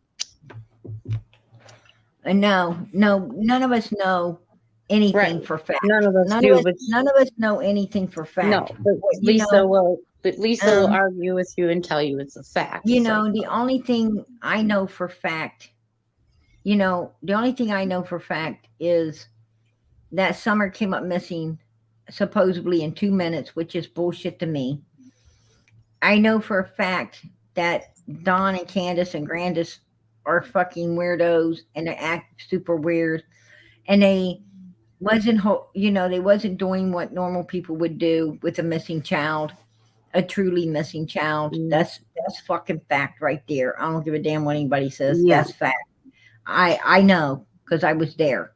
And no, none of us know Right. anything for fact. None of us do, but None of us know anything for fact. no. But What Lisa will um, argue with you and tell you it's a fact. It's like, the only thing I know for fact, the only thing I know for fact is that Summer came up missing supposedly in 2 minutes, which is bullshit to me. I know for a fact that Don and Candace and Grandis are fucking weirdos and they act super weird, and they wasn't doing what normal people would do with a missing child, a truly missing child. mm, That's fucking fact right there. I don't give a damn what anybody says. yeah, That's fact. I know because I was there.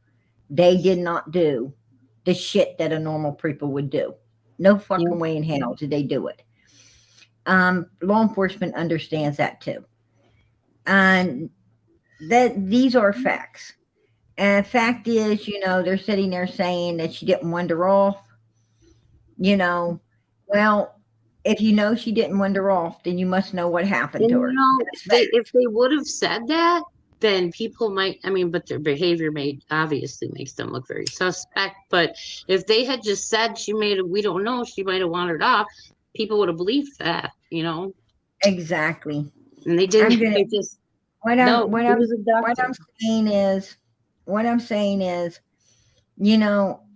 They did not do the shit that a normal people would do. No yeah, fucking way in hell did they do it. Law enforcement understands that too, and that these are facts. And fact is, they're sitting there saying that she didn't wander off. You know, well, if you know she didn't wander off, then you must know what happened to and her. That's they fact. if they would have said that, then people might. I mean, but their behavior made obviously makes them look very suspect. But if they had just said we don't know, she might have wandered off, people would have believed that. Exactly. And they I'm didn't. gonna They just what I'm no. what He I'm was what abducted. I'm saying is what I'm saying is,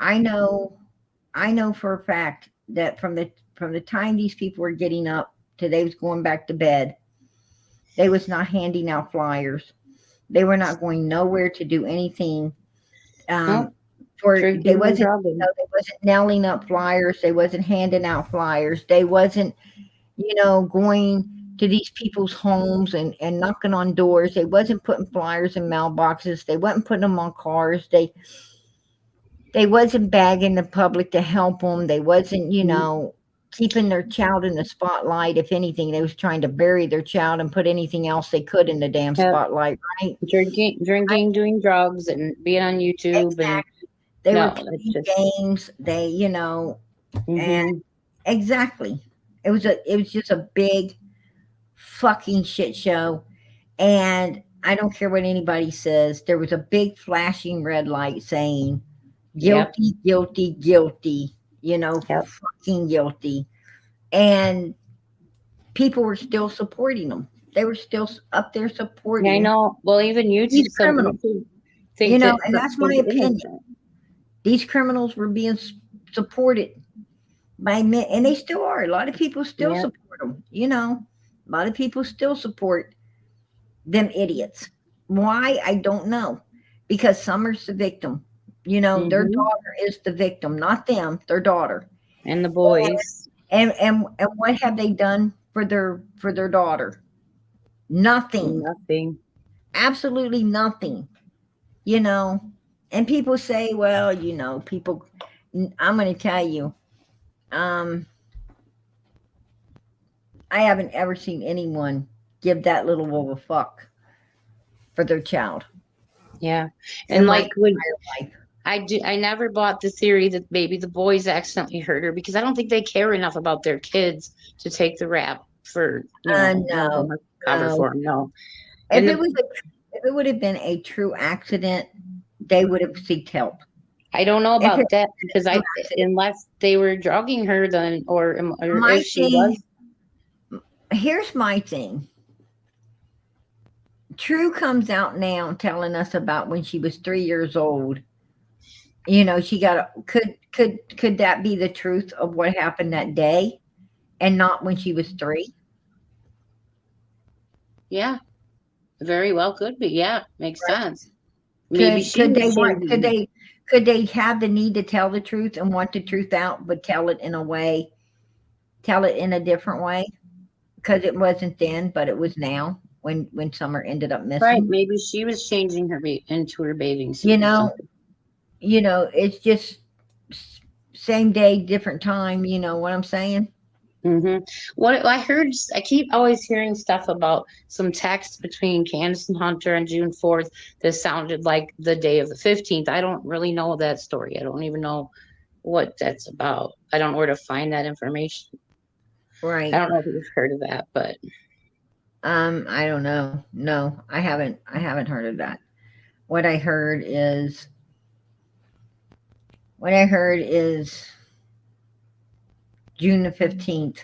I know for a fact that from the time these people were getting up to they was going back to bed, they was not handing out flyers. They were not going nowhere to do anything. No, Um, for drinking and drugging. they wasn't nailing up flyers. They wasn't handing out flyers. They wasn't going to these people's homes and knocking on doors. They wasn't putting flyers in mailboxes. They wasn't putting them on cars. They wasn't begging the public to help them. They wasn't, keeping their child in the spotlight. If anything, they was trying to bury their child and put anything else they could in the damn Yep. spotlight, right? Drinking, doing drugs, and being on YouTube, and Exactly. They were no, it's playing just. games. And Hmm. exactly. It was just a big fucking shit show. And I don't care what anybody says. There was a big flashing red light saying Yep, guilty, guilty, guilty, yep. fucking guilty. And people were still supporting them. They were still up there Yeah, I supporting know. Well, even these YouTube, criminals, think that and that's my they're opinion. innocent. These criminals were being supported by men, and they still are. A lot of people still Yep. support them. A lot of people still support them idiots. Why? I don't know. because Summer's the victim. You know, their Mm-hmm. daughter is the victim, not them, their daughter. And the boys. And what have they done for their daughter? Nothing. Nothing. Absolutely nothing. You know. And people say, well, you know, people I'm going to tell you, um I haven't ever seen anyone give that little of a fuck for their child Yeah. And in my like when entire life. I never bought the theory that maybe the boys accidentally hurt her because I don't think they care enough about their kids to take the rap for, one of No, them to cover no. for them. No. If And it was if it would have been a true accident, they would have sought help. I don't know If it about that because was a true accident, unless they were drugging her, then, or my if she thing was. here's my thing. True comes out now telling us about when she was 3 years old. You know, she got a could that be the truth of what happened that day and not when she was 3? Yeah, very well could be. Yeah, makes Right. sense. Maybe she was changing. Could they have the need to tell the truth and want the truth out, but tell it in a way, tell it in a different way? Because it wasn't then, but it was now when Summer ended up Right. missing. Maybe she was changing her into her bathing You suit or know, something. it's just same day, different time. You know what I'm saying? Hmm. What I heard, I keep always hearing stuff about some text between Candace and Hunter on June 4th that sounded like the day of the 15th. I don't really know that story. I don't even know what that's about. I don't know where to find that information. I Right. don't know if you've heard of that, but I don't know. No, I haven't. I haven't heard of that. What I heard is what I heard is June the 15th.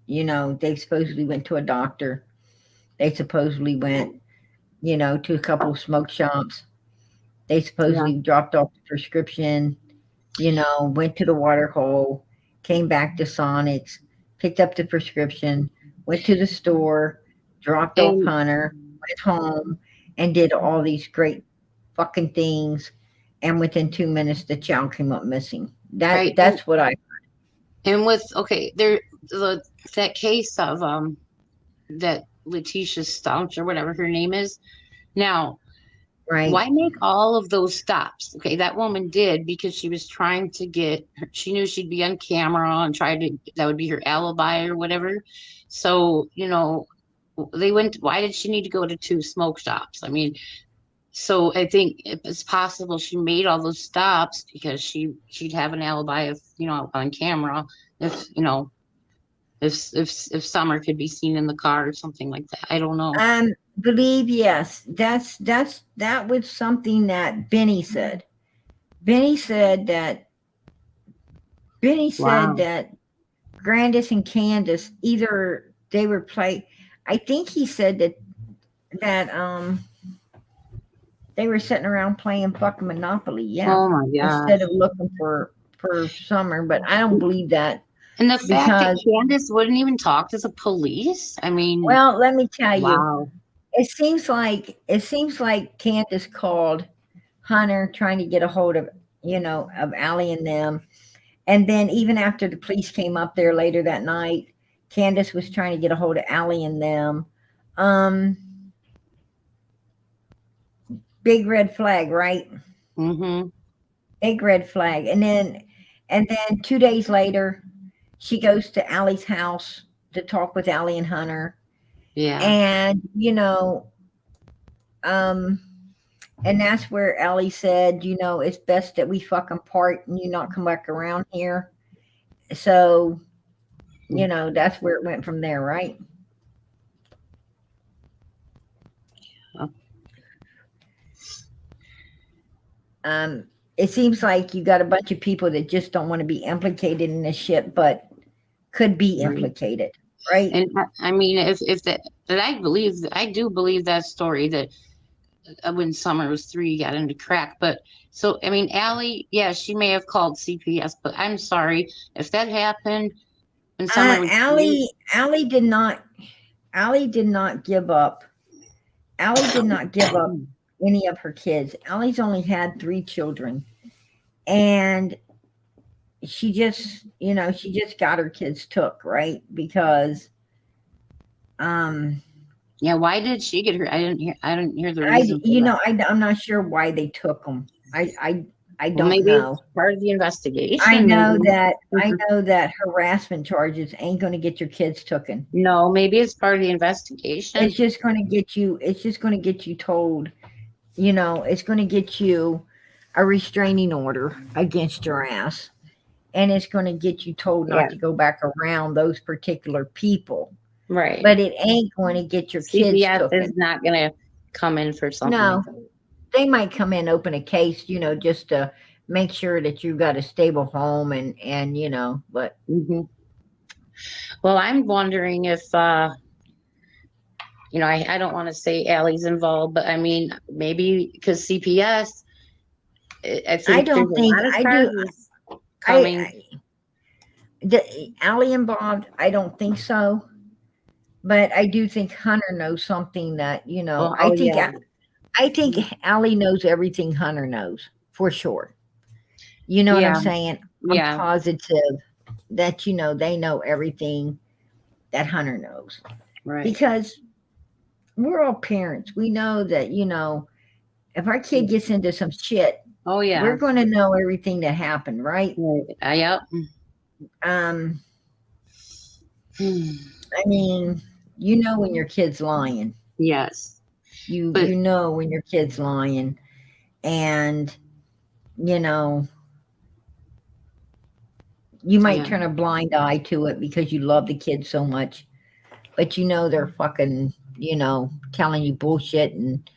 You know, they supposedly went to a doctor. They supposedly went, to a couple of smoke shops. They yeah. supposedly dropped off the prescription, went to the water hole, came back to Sonic's, picked up the prescription, went to the store, dropped off And Hunter, went home, and did all these great fucking things. And within 2 minutes, the child came up missing. right. That's what I And with okay, there the that case of that Letitia Stout or whatever her name is. Now, right. why make all of those stops? Okay, that woman did because she was trying to get she knew she'd be on camera and tried to that would be her alibi or whatever. So, they went why did she need to go to two smoke shops? I mean, so I think if it's possible she made all those stops because she'd have an alibi if, on camera if, if Summer could be seen in the car or something like that. I don't know. Believe yes. That was something that Benny said. Benny said that Benny said Wow. that Grandis and Candace either they were play. I think he said that they were sitting around playing fucking Monopoly. Yeah, Oh my instead gosh. of looking for Summer. But I don't believe that And the fact that because Candace wouldn't even talk to the police. I mean, well, let me tell you, wow. it seems like Candace called Hunter trying to get a hold of Allie and them. And then even after the police came up there later that night, Candace was trying to get a hold of Allie and them. Um, big red flag, right? Mm-hmm. Big red flag. And then 2 days later, she goes to Allie's house to talk with Allie and Hunter. Yeah. And, um, and that's where Allie said, it's best that we fucking part and you not come back around here. So, that's where it went from there, right? It seems like you got a bunch of people that just don't want to be implicated in this shit, but could be Right. implicated, right? And I mean, if that I do believe that story that when Summer was 3, got into crack. But so, I mean, Allie, yeah, she may have called CPS, but I'm sorry if that happened when Summer was 3. Allie did not give up. Allie did not give up any of her kids. Allie's only had 3 children, and she just got her kids took, right? Because um Yeah, why did she get her? I didn't hear the reason for that. I'm not sure why they took them. I Well, don't maybe it's know. part of the investigation. Maybe. I know that harassment charges ain't going to get your kids taken. No, maybe it's part of the investigation. It's just going to get you. It's just going to get you told. It's going to get you a restraining order against your ass, and it's going to get you told Yeah, not to go back around those particular people. right. But it ain't going to get your kids CPS is taken. not going to come in for something like No, that. they might come in, open a case, just to make sure that you got a stable home and but Hmm. Well, I'm wondering if, I don't want to say Allie's involved, but I mean, maybe because CPS, I I think there's don't a think lot of I do. charges coming. I the Allie involved. I don't think so, but I do think Hunter knows something that Oh, I oh think yeah. I think Allie knows everything Hunter knows for sure. You know what I'm Yeah, saying? I'm yeah, positive that they know everything that Hunter knows right. because we're all parents. We know that if our kid gets into some shit, Oh we're yeah. going to know everything that happened, right? Right. Yep. Um, Hmm. I mean, when your kid's lying. Yes. You But know when your kid's lying, and you know you might yeah, turn a blind eye to it because you love the kid so much, but they're fucking telling you bullshit, and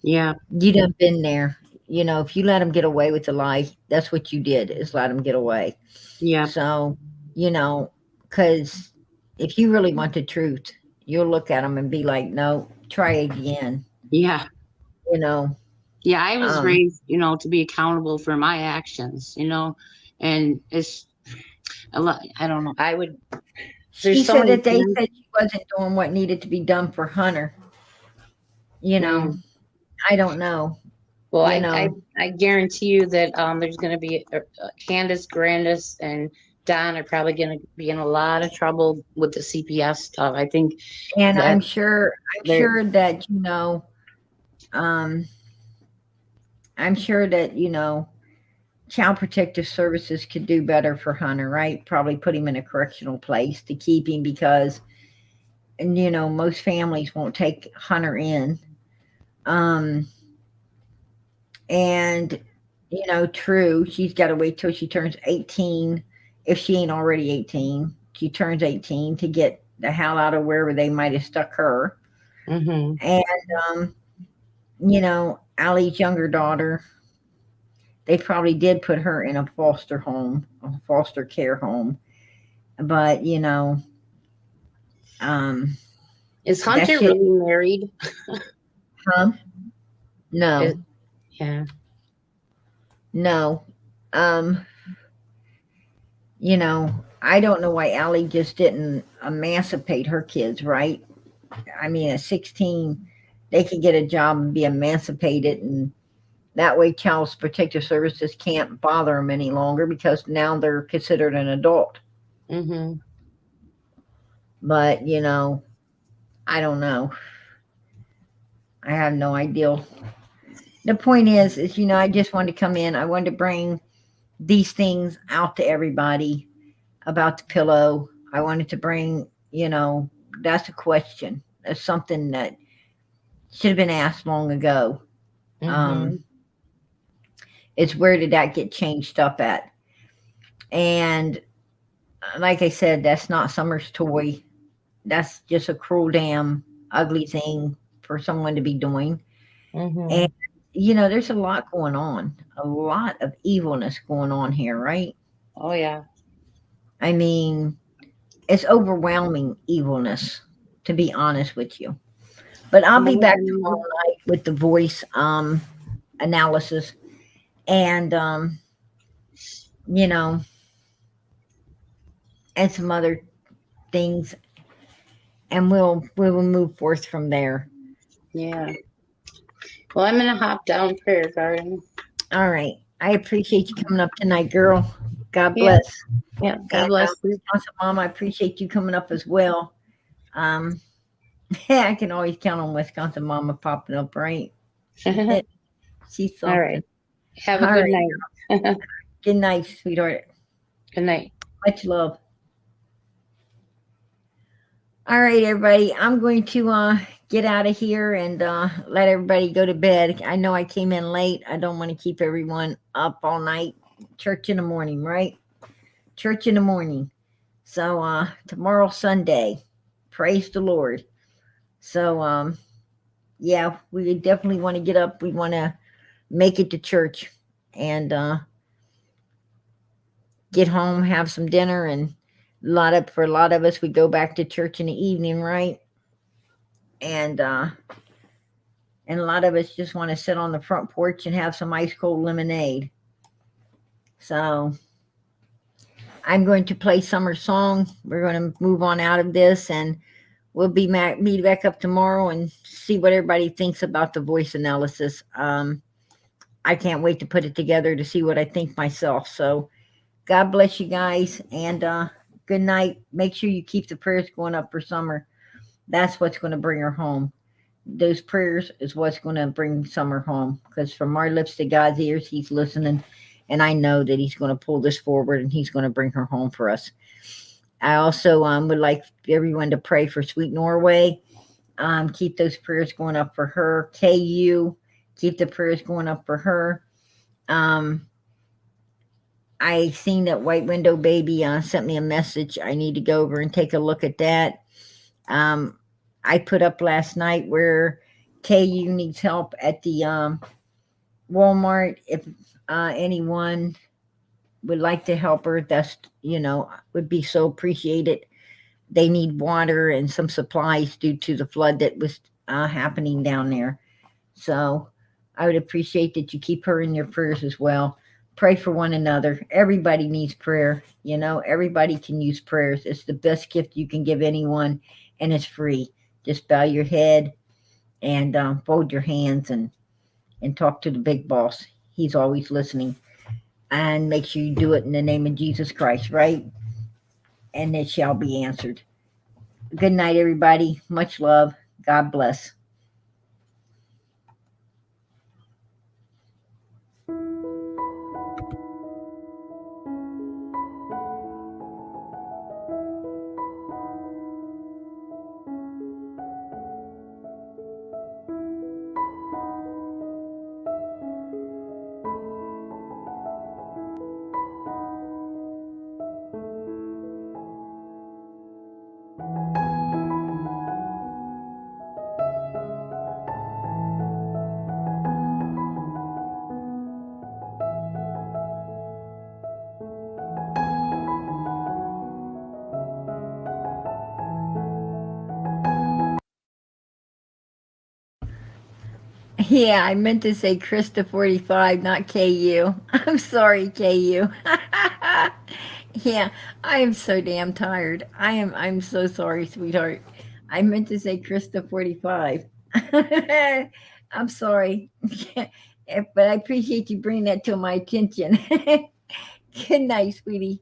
yeah, you done been there. If you let them get away with the lie, that's what you did, is let them get away. yeah, So, because if you really want the truth, you'll look at them and be like, no, try again. yeah. You know, Yeah, I was um, raised, to be accountable for my actions, and it's a lot. I don't know. she There's so said many that they things. said she wasn't doing what needed to be done for Hunter. You know, Mm. I don't know. Well, You I know, I guarantee you that there's going to be Candace, Grandis, and Don are probably going to be in a lot of trouble with the CPS stuff. I think and that I'm they're. sure that um, I'm sure that Child Protective Services could do better for Hunter, right? Probably put him in a correctional place to keep him because, and most families won't take Hunter in. Um, and true, she's got to wait till she turns 18, if she ain't already 18. She turns 18 to get the hell out of wherever they might have stuck her. Hmm. And Allie's younger daughter, they probably did put her in a foster home, a foster care home. But um, Is that Hunter shit, really married? huh? No, Is, yeah. no. Um, I don't know why Allie just didn't emancipate her kids, right? I mean, at 16, they could get a job and be emancipated, and that way, Child Protective Services can't bother them any longer because now they're considered an adult. Hmm. But I don't know. I have no idea. The point is I just wanted to come in. I wanted to bring these things out to everybody about the pillow. I wanted to bring, that's a question. That's something that should have been asked long ago. Um, Hmm. it's where did that get changed up at? And like I said, that's not Summer's toy. That's just a cruel, damn, ugly thing for someone to be doing. And Hmm. there's a lot going on, a lot of evilness going on here, right? Oh yeah. I mean, it's overwhelming evilness, to be honest with you. But I'll be back tomorrow Mhm. night with the voice analysis and you know, and some other things, and we will move forth from there. Yeah. Well, I'm gonna hop down prayer garden. All right. I appreciate you coming up tonight, girl. God Yeah, bless. yeah. God And bless you. Awesome Mom, I appreciate you coming up as well. Um, I can always count on Wisconsin Mama popping up, right? She's All something. right. Have a All good right. night. Good night, sweetheart. Good night. Much love. All right, everybody. I'm going to get out of here and let everybody go to bed. I know I came in late. I don't want to keep everyone up all night. Church in the morning, right? Church in the morning. So tomorrow Sunday. Praise the Lord. So yeah, we definitely want to get up. We want to make it to church and get home, have some dinner, and for a lot of us, we go back to church in the evening, right? And a lot of us just want to sit on the front porch and have some ice cold lemonade. So I'm going to play Summer Song. We're going to move on out of this, and we'll meet back up tomorrow and see what everybody thinks about the voice analysis. I can't wait to put it together to see what I think myself. So God bless you guys, and good night. Make sure you keep the prayers going up for Summer. That's what's going to bring her home. Those prayers is what's going to bring Summer home, because from our lips to God's ears, He's listening, and I know that He's going to pull this forward and He's going to bring her home for us. I also would like everyone to pray for Sweet Norway. Keep those prayers going up for her. KU, keep the prayers going up for her. I seen that White Window Baby sent me a message. I need to go over and take a look at that. I put up last night where KU needs help at the Walmart. If anyone would like to help her, that's, would be so appreciated. They need water and some supplies due to the flood that was happening down there. So I would appreciate that you keep her in your prayers as well. Pray for one another. Everybody needs prayer. Everybody can use prayers. It's the best gift you can give anyone, and it's free. Just bow your head and fold your hands and talk to the big boss. He's always listening. And make sure you do it in the name of Jesus Christ, right? And it shall be answered. Good night, everybody. Much love. God bless. Yeah, I meant to say Krista 45, not KU. I'm sorry, KU. Yeah, I am so damn tired. I'm so sorry, sweetheart. I meant to say Krista 45. I'm sorry. But I appreciate you bringing that to my attention. Good night, sweetie.